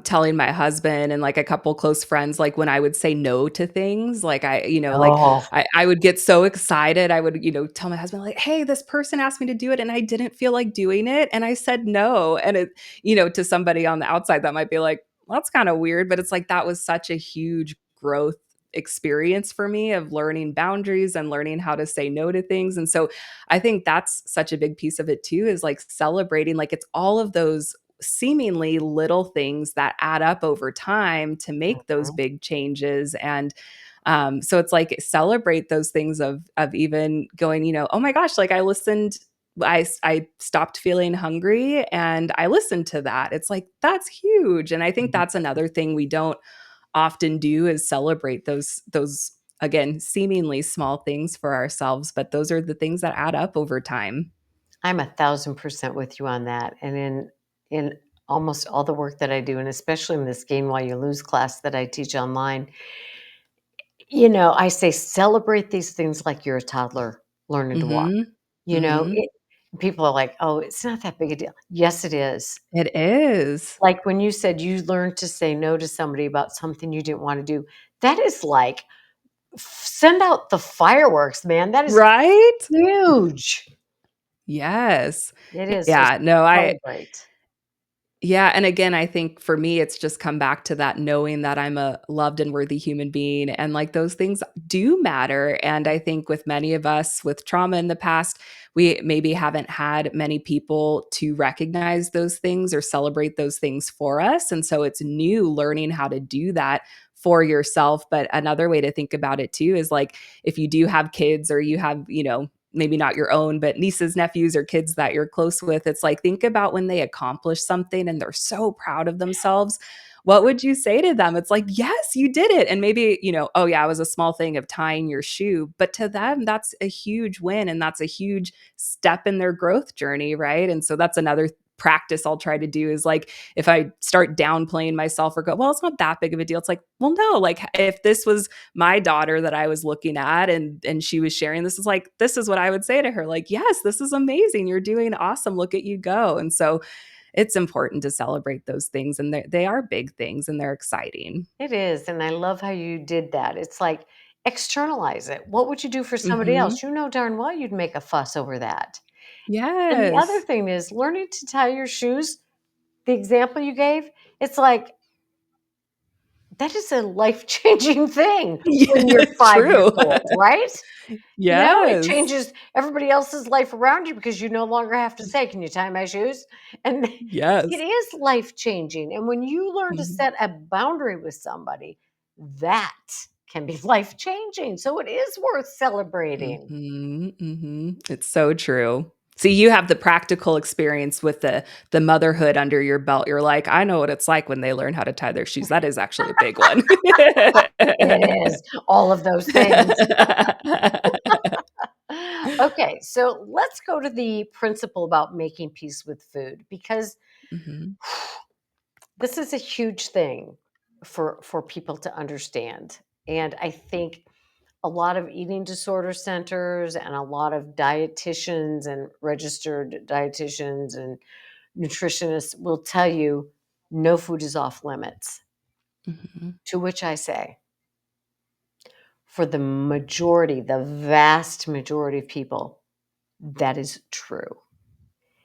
telling my husband and, like, a couple close friends, like, when I would say no to things, like, Oh, I would get so excited, I would, tell my husband, like, "Hey, this person asked me to do it, and I didn't feel like doing it, and I said no." And to somebody on the outside, that might be like, "Well, that's kinda weird," but it's like, that was such a huge growth experience for me of learning boundaries and learning how to say no to things. And so I think that's such a big piece of it too, is like celebrating, like it's all of those seemingly little things that add up over time to make those mhm. big changes. And so it's like celebrate those things of even going, oh my gosh, like I listened. I stopped feeling hungry and I listened to that. It's like that's huge. And I think that's another thing we don't often do is celebrate those again seemingly small things for ourselves, but those are the things that add up over time. I'm 1,000% with you on that. And in almost all the work that I do, and especially in this Gain While You Lose class that I teach online, I say celebrate these things like you're a toddler learning to walk. Mhm. You know, Mhm. it people are like, "Oh, it's not that big a deal." Yes, it is. It is. Like when you said you learned to say no to somebody about something you didn't wanna do, that is like, send out the fireworks, man. That is Right? huge. Yes. It is, so Yeah, no, I celebrate. Yeah, and again, I think for me, it's just come back to that knowing that I'm a loved and worthy human being, and, like, those things do matter, and I think with many of us with trauma in the past, we maybe haven't had many people to recognize those things or celebrate those things for us, and so it's new learning how to do that for yourself. But another way to think about it too is, like, if you do have kids or you have, maybe not your own, but nieces, nephews, or kids that you're close with, it's like, think about when they accomplish something and they're so proud of themselves. What would you say to them? It's like, yes, you did it. And maybe, oh, yeah, it was a small thing of tying your shoe. But to them, that's a huge win. And that's a huge step in their growth journey. Right. And so that's another practice I'll try to do is like, if I start downplaying myself or go, well, it's not that big of a deal. It's like, well, no, like if this was my daughter that I was looking at and she was sharing this, is like, this is what I would say to her, like, yes, this is amazing, you're doing awesome, look at you go. And so it's important to celebrate those things, and they are big things, and they're exciting. It is, and I love how you did that. It's like, externalize it. What would you do for somebody Mhm. else? You know darn well you'd make a fuss over that. And the other Yes. thing is learning to tie your shoes, the example you gave, it's like, that is a life-changing thing when Yeah, you're 5 years true. old, right? You know, it Yes. changes everybody else's life around you because you no longer have to say, "Can you tie my shoes?" And it Yes. is life-changing, and when you learn to Mhm. set a boundary with somebody, that can be life-changing, so it is worth celebrating. Mhm, mhm. It's so true. See, you have the practical experience with the motherhood under your belt. You're like, "I know what it's like when they learn how to tie their shoes." That is actually a big one. It is, all of those things. Okay, so let's go to the principle about making peace with food because Mhm, this is a huge thing for people to understand. And I think a lot of eating disorder centers and a lot of dietitians and registered dietitians and nutritionists will tell you no food is off limits. mhm, To which I say, for the majority, the vast majority of people, that is true.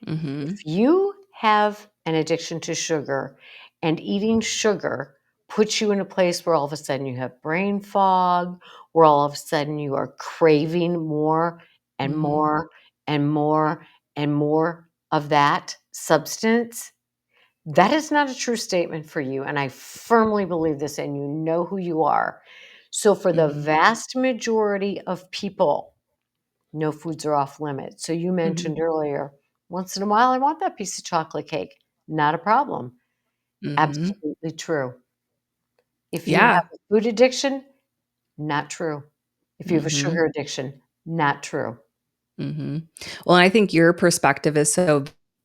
If mhm, you have an addiction to sugar and eating sugar puts you in a place where all of a sudden you have brain fog, where all of a sudden you are craving more and mhm, more and more and more of that substance, that is not a true statement for you. And I firmly believe this, and you know who you are. So, for the mhm, vast majority of people, no foods are off limits. So you mhm, mentioned earlier, once in a while, I want that piece of chocolate cake. Not a problem. mhm. Absolutely true. If you have Yeah. a food addiction, not true. If you have a Mhm. sugar addiction, not true. Mhm. Well, I think your perspective is so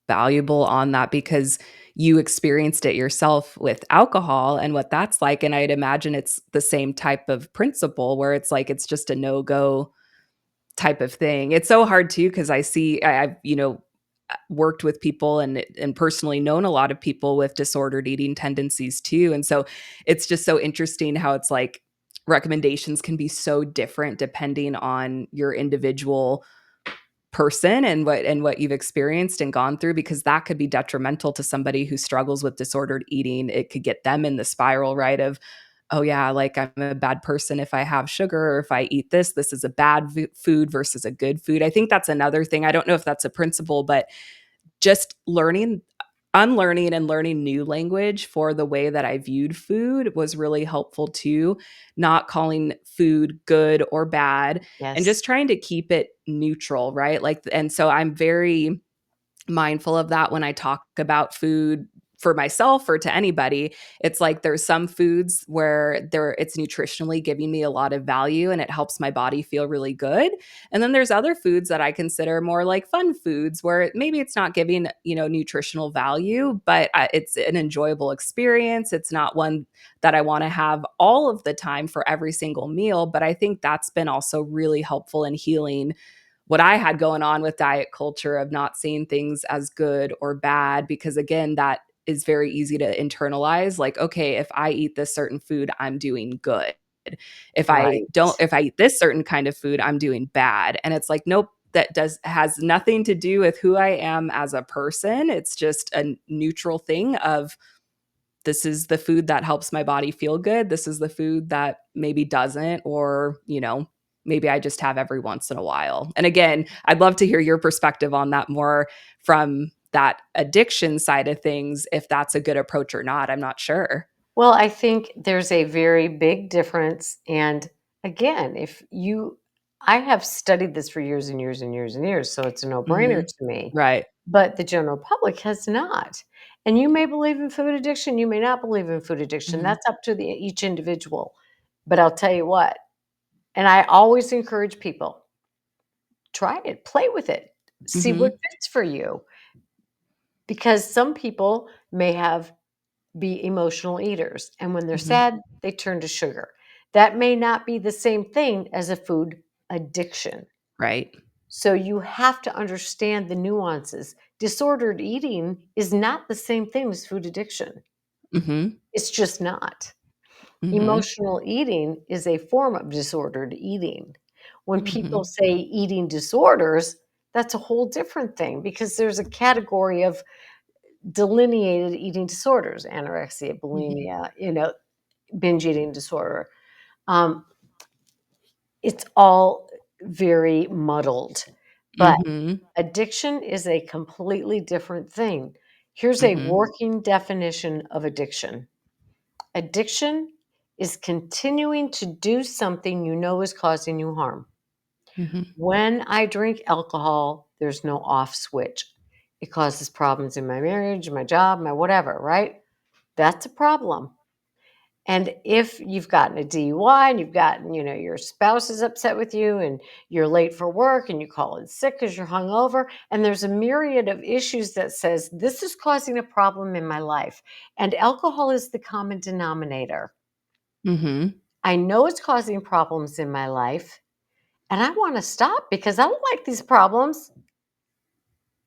valuable on that because you experienced it yourself with alcohol and what that's like, and I'd imagine it's the same type of principle where it's like it's just a no-go type of thing. It's so hard too because I've, worked with people and personally known a lot of people with disordered eating tendencies too, and so it's just so interesting how it's like recommendations can be so different depending on your individual person and what you've experienced and gone through because that could be detrimental to somebody who struggles with disordered eating. It could get them in the spiral, right, of, "Oh, yeah, like, I'm a bad person if I have sugar or if I eat this. This is a bad food versus a good food." I think that's another thing. I don't know if that's a principle, but just unlearning and learning new language for the way that I viewed food was really helpful too, not calling food good or bad and Yes. just trying to keep it neutral, right? Like, and so I'm very mindful of that when I talk about food for myself or to anybody. It's like there's some foods where it's nutritionally giving me a lot of value and it helps my body feel really good. And then there's other foods that I consider more like fun foods where maybe it's not giving, nutritional value, but it's an enjoyable experience. It's not one that I want to have all of the time for every single meal, but I think that's been also really helpful in healing what I had going on with diet culture of not seeing things as good or bad, because again, that is very easy to internalize. Like, okay, if I eat this certain food, I'm doing good. Right. If I eat this certain kind of food, I'm doing bad. And it's like, nope, that does has nothing to do with who I am as a person. It's just a neutral thing of this is the food that helps my body feel good. This is the food that maybe doesn't, or, maybe I just have every once in a while. And again, I'd love to hear your perspective on that more from that addiction side of things, if that's a good approach or not. I'm not sure. Well, I think there's a very big difference. And again, I have studied this for years and years and years and years, so it's a no brainer Mhm. to me. Right. But the general public has not. And you may believe in food addiction, you may not believe in food addiction. Mhm. That's up to each individual. But I'll tell you what, and I always encourage people, try it, play with it, see what Mhm. fits for you. Because some people may have be emotional eaters, and when they're Mhm. sad, they turn to sugar. That may not be the same thing as a food addiction. Right. So you have to understand the nuances. Disordered eating is not the same thing as food addiction. Mhm. It's just not. Mhm. Emotional eating is a form of disordered eating. When people Mhm. say eating disorders, that's a whole different thing because there's a category of delineated eating disorders, anorexia, Mhm. bulimia, binge eating disorder. Um, it's all very muddled, but Mhm. addiction is a completely different thing. Here's a Mhm. working definition of addiction. Addiction is continuing to do something you know is causing you harm. Mhm. When I drink alcohol, there's no off switch. It causes problems in my marriage, my job, my whatever, right? That's a problem. And if you've gotten a DUI and you've gotten, your spouse is upset with you and you're late for work and you call in sick because you're hungover, and there's a myriad of issues that says this is causing a problem in my life. And alcohol is the common denominator. Mhm. I know it's causing problems in my life and I want to stop because I don't like these problems,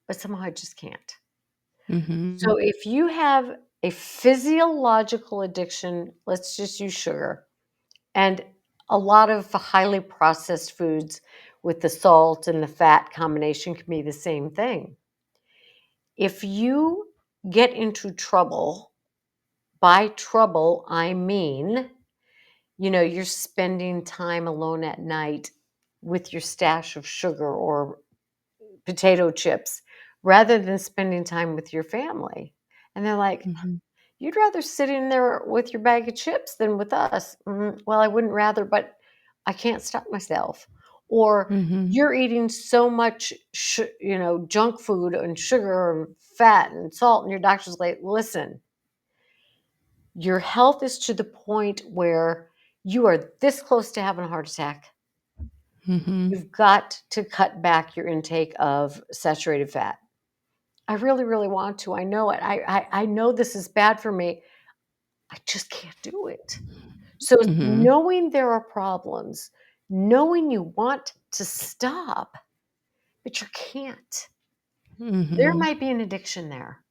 but somehow I just can't. So Mhm. if you have a physiological addiction, let's just use sugar. And a lot of highly processed foods with the salt and the fat combination can be the same thing. If you get into trouble, by trouble, I mean, you're spending time alone at night with your stash of sugar or potato chips rather than spending time with your family. And they're like, Mhm. you'd rather sit in there with your bag of chips than with us. Well, I wouldn't rather, but I can't stop myself. Or Mhm. you're eating so much, junk food and sugar and fat and salt, and your doctor's like, listen, your health is to the point where you are this close to having a heart attack. Mhm. You've got to cut back your intake of saturated fat. I really, really want to. I know it. I know this is bad for me. I just can't do it. So it's Mhm. knowing there are problems, knowing you want to stop, but you can't. There Mhm. might be an addiction there,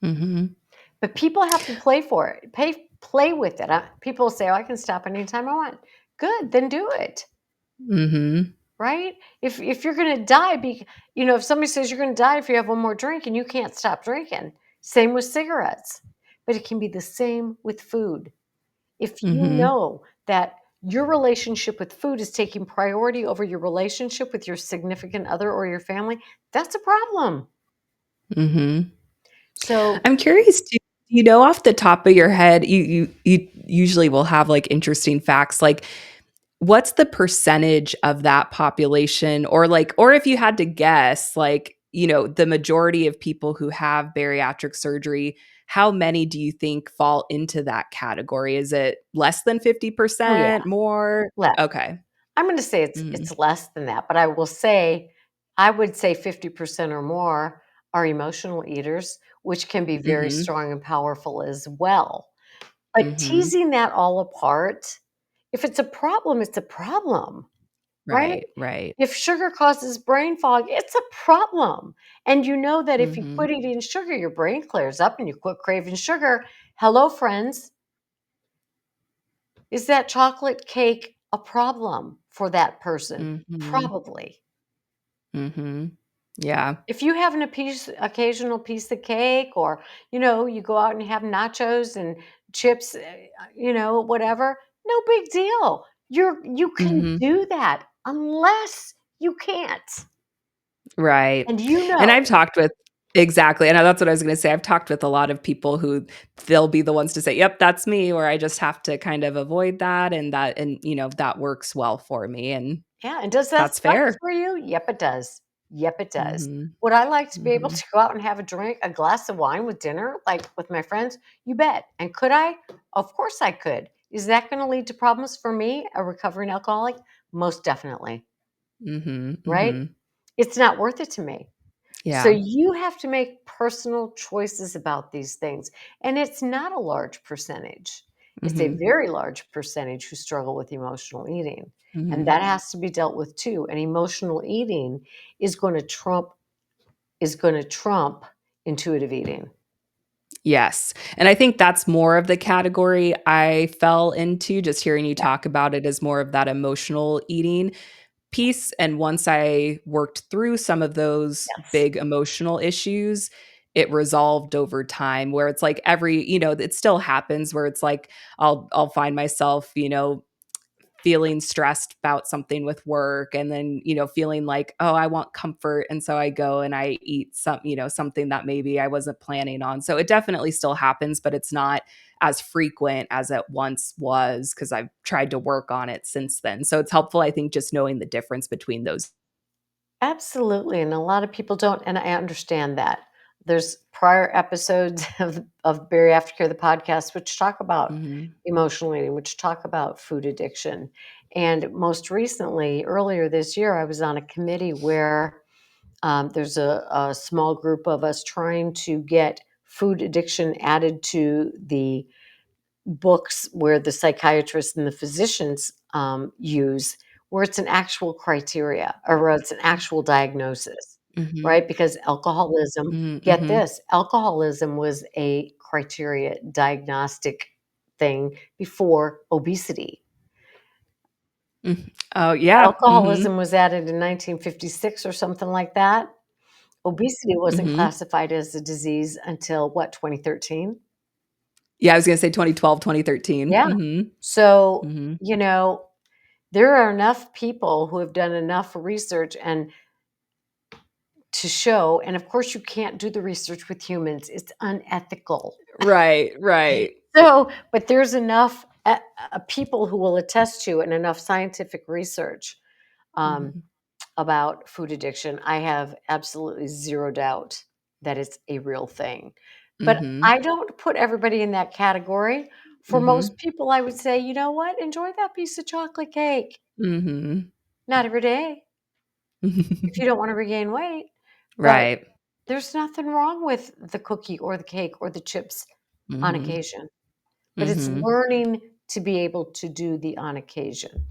Mhm. but people have to play for it. Play with it. People say, "Oh, I can stop anytime I want." Good, then do it. Mhm. Right? If you're going to die, if somebody says you're going to die if you have one more drink and you can't stop drinking, same with cigarettes. But it can be the same with food. If you Mhm. know that your relationship with food is taking priority over your relationship with your significant other or your family, that's a problem. Mhm. So, I'm curious, do you know off the top of your head, you usually will have, like, interesting facts, like, what's the percentage of that population or if you had to guess, like, the majority of people who have bariatric surgery, how many do you think fall into that category? Is it less than oh yeah, 50%, more? less. Okay. I'm going to say it's Mhm. it's less than that, but I would say 50% or more are emotional eaters, which can be very Mhm. strong and powerful as well. But Mhm. teasing that all apart, if it's a problem, it's a problem, right? Right, right. If sugar causes brain fog, it's a problem. And you know that if you Mhm. quit eating sugar, your brain clears up and you quit craving sugar. Hello, friends. Is that chocolate cake a problem for that person? Mhm. Probably. Mhm. Yeah. If you have occasional piece of cake, or you go out and have nachos and chips, whatever, no big deal. You can Mhm. do that unless you can't. Right. And And I've talked with exactly, and that's what I was gonna say. I've talked with a lot of people who they'll be the ones to say, "Yep, that's me," or I just have to kind of avoid that that works well for me, and Yeah, and does that that's suck fair. for you? Yep, it does. Yep, it does. Mhm. Would I like to be able Mhm. to go out and have a glass of wine with dinner, like with my friends? You bet. And could I? Of course I could. Is that going to lead to problems for me, a recovering alcoholic? Most definitely, Mhm. right? Mhm. It's not worth it to me. So Yeah. you have to make personal choices about these things. And it's not a large percentage. It's a Mhm. very large percentage who struggle with emotional eating, and Mhm. that has to be dealt with too, and emotional eating is gonna trump intuitive eating. Yes, and I think that's more of the category I fell into, just hearing you Yeah, talk about it as more of that emotional eating piece, and once I worked through some of those yes. big emotional issues, it resolved over time where it's like it still happens where it's like I'll find myself, feeling stressed about something with work and then, feeling like, "Oh, I want comfort." And so I go and I eat something that maybe I wasn't planning on. So it definitely still happens, but it's not as frequent as it once was because I've tried to work on it since then. So it's helpful, I think, just knowing the difference between those. Absolutely, and a lot of people don't, and I understand that. There's prior episodes of BariAftercare, the podcast, which talk about Mhm. emotional eating, which talk about food addiction. And most recently, earlier this year, I was on a committee where there's a small group of us trying to get food addiction added to the books where the psychiatrists and the physicians use, where it's an actual criteria or where it's an actual diagnosis, Mhm. right? Because alcoholism, Mhm, get mhm, this, alcoholism was a criteria diagnostic thing before obesity. mhm. Oh, yeah. Mhm. Alcoholism was added in 1956 or something like that. Obesity wasn't Mhm. classified as a disease until what, 2013? Yeah, I was gonna say 2012, 2013. Yeah. Mhm. So, Mhm. there are enough people who have done enough research and to show, and of course you can't do the research with humans, it's unethical. Right, right. So, but there's enough people who will attest to and enough scientific research um, Mhm. about food addiction. I have absolutely zero doubt that it's a real thing. But Mhm. I don't put everybody in that category. For Mhm. most people, I would say, you know what? Enjoy that piece of chocolate cake. Mhm. Not every day if you don't want to regain weight. But Right. there's nothing wrong with the cookie or the cake or the chips on Mhm. occasion. But it's Mhm. learning to be able to do the on occasion.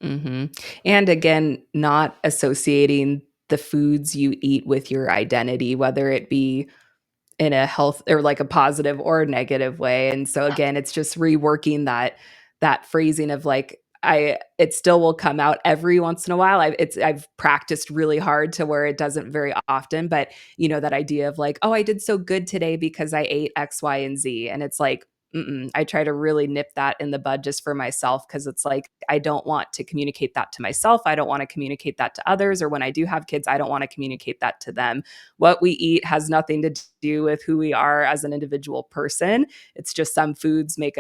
Mhm. And again, not associating the foods you eat with your identity, whether it be in a health or like a positive or negative way. And so again, it's just reworking that phrasing of like it still will come out every once in a while. I've practiced really hard to where it doesn't very often, but that idea of like, oh, I did so good today because I ate X, Y, and Z. And it's like, I try to really nip that in the bud just for myself because it's like I don't want to communicate that to myself. I don't want to communicate that to others. Or when I do have kids, I don't want to communicate that to them. What we eat has nothing to do with who we are as an individual person. It's just some foods make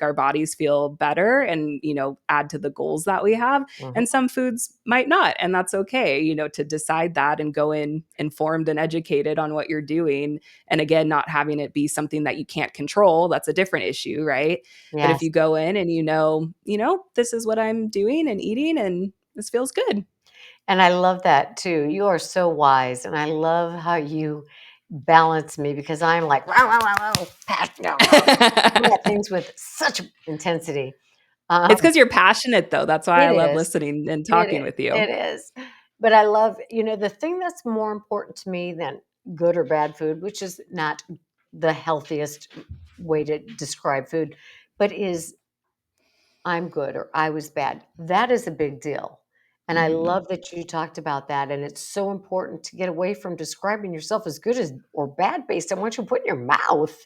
our bodies feel better and, add to the goals that we have. Mhm. And some foods might not. And that's okay, to decide that and go in informed and educated on what you're doing. And again, not having it be something that you can't control. That's a different issue, right? But if Yes. you go in and this is what I'm doing and eating and this feels good. And I love that too. You are so wise, and I love how you balance me because I'm like, "Wow, wow, wow, wow, passion, no, no." Come at things with such intensity. It's Um, because 'cause you're passionate, though. That's why it I love is. listening and It talking with is. you. It is. But I love, the thing that's more important to me than good or bad food, which is not the healthiest way to describe food, but is I'm good or I was bad. That is a big deal. And I Mhm. love that you talked about that. And it's so important to get away from describing yourself as good as or bad based on what you put in your mouth.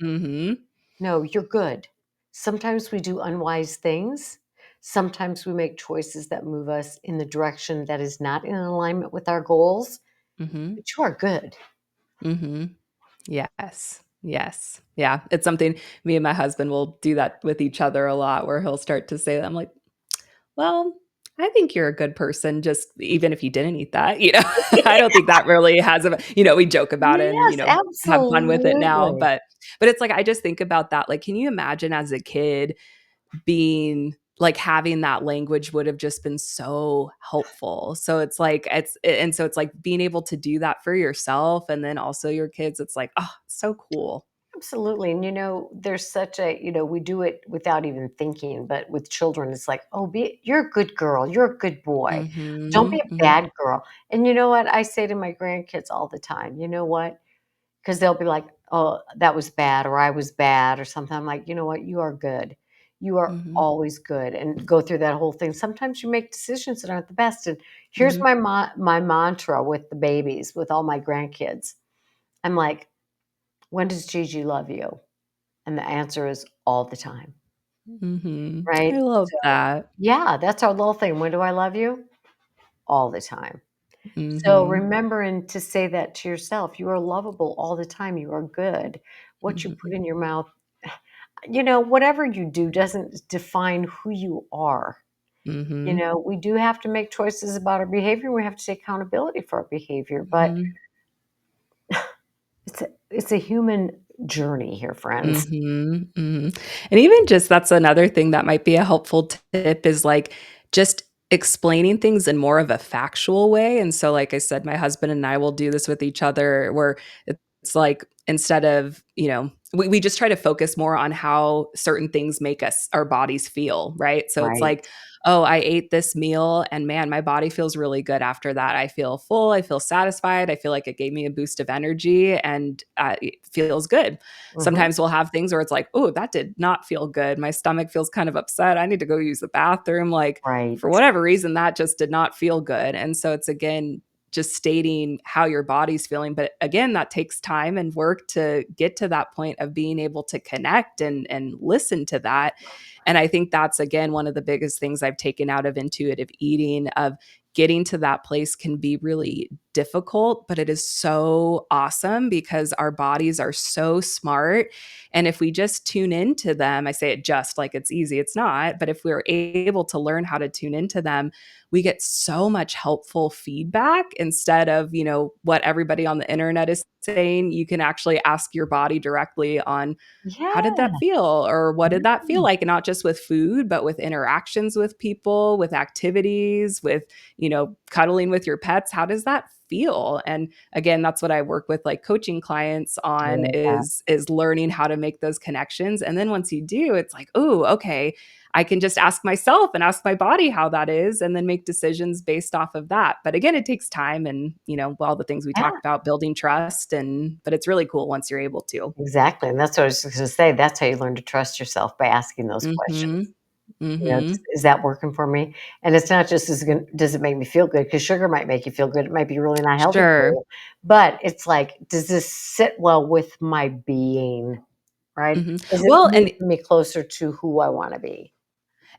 Mhm. No, you're good. Sometimes we do unwise things. Sometimes we make choices that move us in the direction that is not in alignment with our goals, Mhm. but you are good. Mhm. Yes. Yes. Yeah, it's something me and my husband will do that with each other a lot where he'll start to say that. I'm like, "Well, I think you're a good person just even if you didn't eat that," you know? I don't think that really has a we joke about it and, Yes, have fun with it now, absolutely. but it's like I just think about that, like, can you imagine as a kid being like having that language would have just been so helpful. So it's like being able to do that for yourself and then also your kids, it's like, oh, it's so cool. Absolutely. And there's such we do it without even thinking, but with children, it's like, oh, you're a good girl. You're a good boy. Don't be Mhm, a mhm, bad girl. And you know what? I say to my grandkids all the time, you know what? Because they'll be like, oh, that was bad, or I was bad, or something. I'm like, you know what? You are good. You are mhm, always good. And go through that whole thing. Sometimes you make decisions that aren't the best. And here's mhm, my mantra with the babies, with all my grandkids. I'm like, when does Gigi love you? And the answer is all the time, mhm. right? I love So, that. yeah, that's our little thing. When do I love you? All the time. So Mhm, remembering to say that to yourself, you are lovable all the time. You are good. What you put mhm, in your mouth, whatever you do doesn't define who you are. mhm, We do have to make choices about our behavior. We have to take accountability for our behavior, but mhm. it's a human journey here, friends. Mhm, mhm. And even just that's another thing that might be a helpful tip is, like, just explaining things in more of a factual way, and so, like I said, my husband and I will do this with each other where it's like, instead of, we just try to focus more on how certain things make us our bodies feel, right? So it's Right. like, "Oh, I ate this meal and man, my body feels really good after that. I feel full, I feel satisfied, I feel like it gave me a boost of energy, and, it feels good." Hmm. Sometimes we'll have things where it's like, "Oh, that did not feel good. My stomach feels kind of upset. I need to go use the bathroom." Like, Right. for whatever reason, that just did not feel good. And so it's again just stating how your body's feeling. But again, that takes time and work to get to that point of being able to connect and listen to that. And I think that's again one of the biggest things I've taken out of intuitive eating of getting to that place can be really difficult, but it is so awesome because our bodies are so smart. And if we just tune into them, I say it just like it's easy, it's not, but if we're able to learn how to tune into them, we get so much helpful feedback instead of, what everybody on the internet is saying. You can actually ask your body directly on how did Yeah. that feel or what did that feel Yeah. like, and not just with food but with interactions with people, with activities, with cuddling with your pets. How does that feel? And again, that's what I work with like coaching clients I on love that. is learning how to make those connections. And then once you do, it's like, oh, okay, I can just ask myself and ask my body how that is and then make decisions based off of that. But again, it takes time and, all the things we Yeah. talked about, building trust, but it's really cool once you're able to. Exactly, and that's what I was just gonna say, that's how you learn to trust yourself by asking those questions. Mhm. Just, Mhm. "Is that working for me?" And it's not just does it make me feel good? Because sugar might make you feel good, it might be really not healthy for Sure. you, but it's like, "Does this sit well with my being?" Right? Mhm. Is it Well, moving me closer to who I wanna be?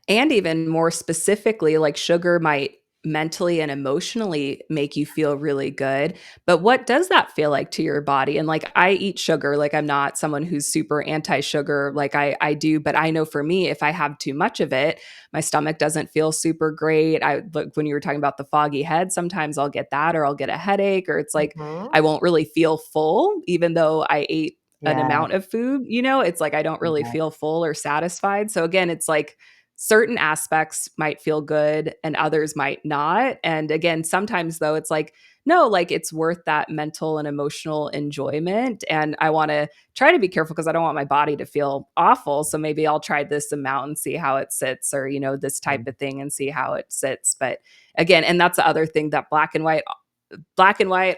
and even more specifically, like sugar might mentally and emotionally make you feel really good. But what does that feel like to your body? And like I eat sugar, like I'm not someone who's super anti-sugar, like I do, but I know for me, if I have too much of it, my stomach doesn't feel super great. I like when you were talking about the foggy head, sometimes I'll get that or I'll get a headache, or it's like Mhm. I won't really feel full, even though I ate an Yeah, amount of food, it's like I don't really yeah, feel full or satisfied. So again, it's like certain aspects might feel good and others might not. And again, sometimes though, it's like, no, like it's worth that mental and emotional enjoyment. And I want to try to be careful because I don't want my body to feel awful. So maybe I'll try this amount and see how it sits, or, this type mhm. of thing and see how it sits. But again, and that's the other thing, that black and white,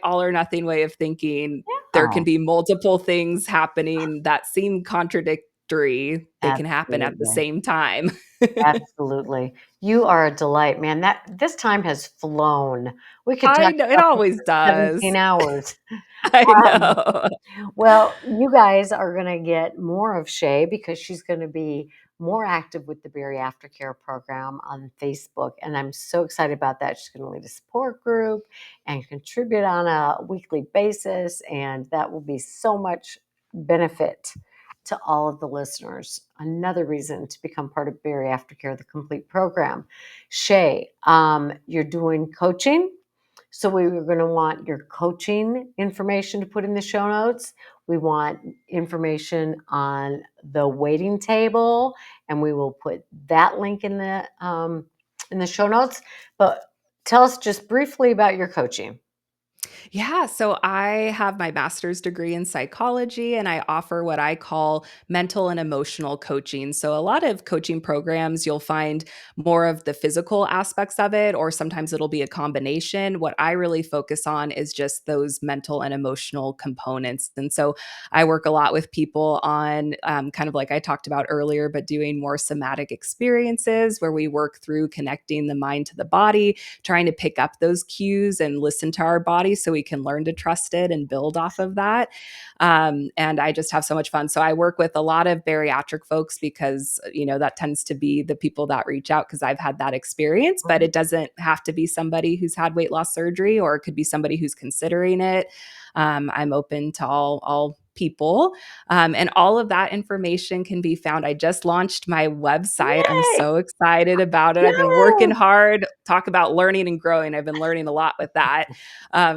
all or nothing way of thinking. There Oh, can be multiple things happening that seem contradictory. They can happen at the absolutely. same time. Absolutely. You are a delight, man. This time has flown. We could I talk know, it about this always for does. 17 hours. I Um, know. well, you guys are gonna get more of Shay because she's gonna be more active with the BariAftercare program on Facebook, and I'm so excited about that. She's gonna lead a support group and contribute on a weekly basis, and that will be so much benefit to all of the listeners. Another reason to become part of BariAftercare, the complete program. Shay, you're doing coaching. So we were going to want your coaching information to put in the show notes. We want information on the waiting table, and we will put that link in the show notes. But tell us just briefly about your coaching. Yeah, so I have my master's degree in psychology and I offer what I call mental and emotional coaching. So a lot of coaching programs, you'll find more of the physical aspects of it, or sometimes it'll be a combination. What I really focus on is just those mental and emotional components. And so I work a lot with people on kind of like I talked about earlier, but doing more somatic experiences where we work through connecting the mind to the body, trying to pick up those cues and listen to our body so we can learn to trust it and build off of that. And I just have so much fun. So I work with a lot of bariatric folks because, that tends to be the people that reach out because I've had that experience, but Mhm. it doesn't have to be somebody who's had weight loss surgery, or it could be somebody who's considering it. I'm open to all people. And all of that information can be found. I just launched my website. I'm Yay! so excited about it. I've been working Yes! hard. Talk about learning and growing. I've been learning a lot with that.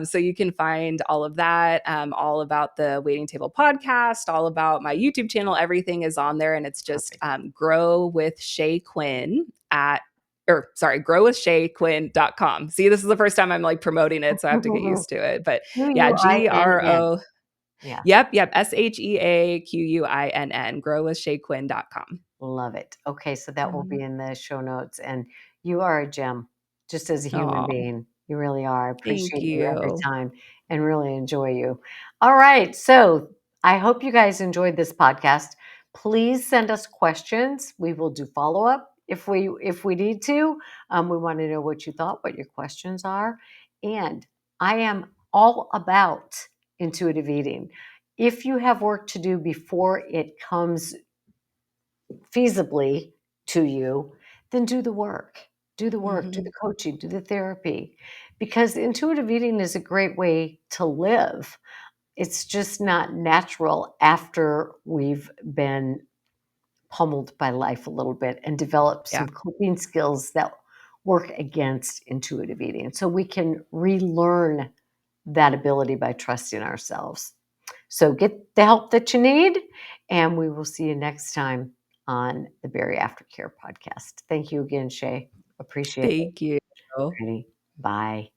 So you can find all of that, all about the Waiting Table podcast, all about my YouTube channel. Everything is on there. And it's just Perfect. Grow with Shea Quinn at or sorry, growwithsheaquinn.com. See, this is the first time I'm like promoting it, so I have to get used to it. But yeah, Quinn. GRO. Yeah. Yep. SHEAQUINN, growwithsheaquinn.com. Love it. Okay, so that will Mhm. be in the show notes, and you are a gem, just as a human Aw, being. You really are. I thank appreciate you every you. time and really enjoy you. All right, so I hope you guys enjoyed this podcast. Please send us questions. We will do follow-up if we need to. We want to know what you thought, what your questions are, and I am all about intuitive eating. If you have work to do before it comes feasibly to you, then do the work. Do the work, do the Mhm. coaching, do the therapy, because intuitive eating is a great way to live. It's just not natural after we've been pummeled by life a little bit and developed Yeah. some coping skills that work against intuitive eating. So we can relearn that ability by trusting ourselves. So get the help that you need, and we will see you next time on the Barry Aftercare podcast. Thank you again, Shay. Appreciate it. Thank you. Ready? Bye.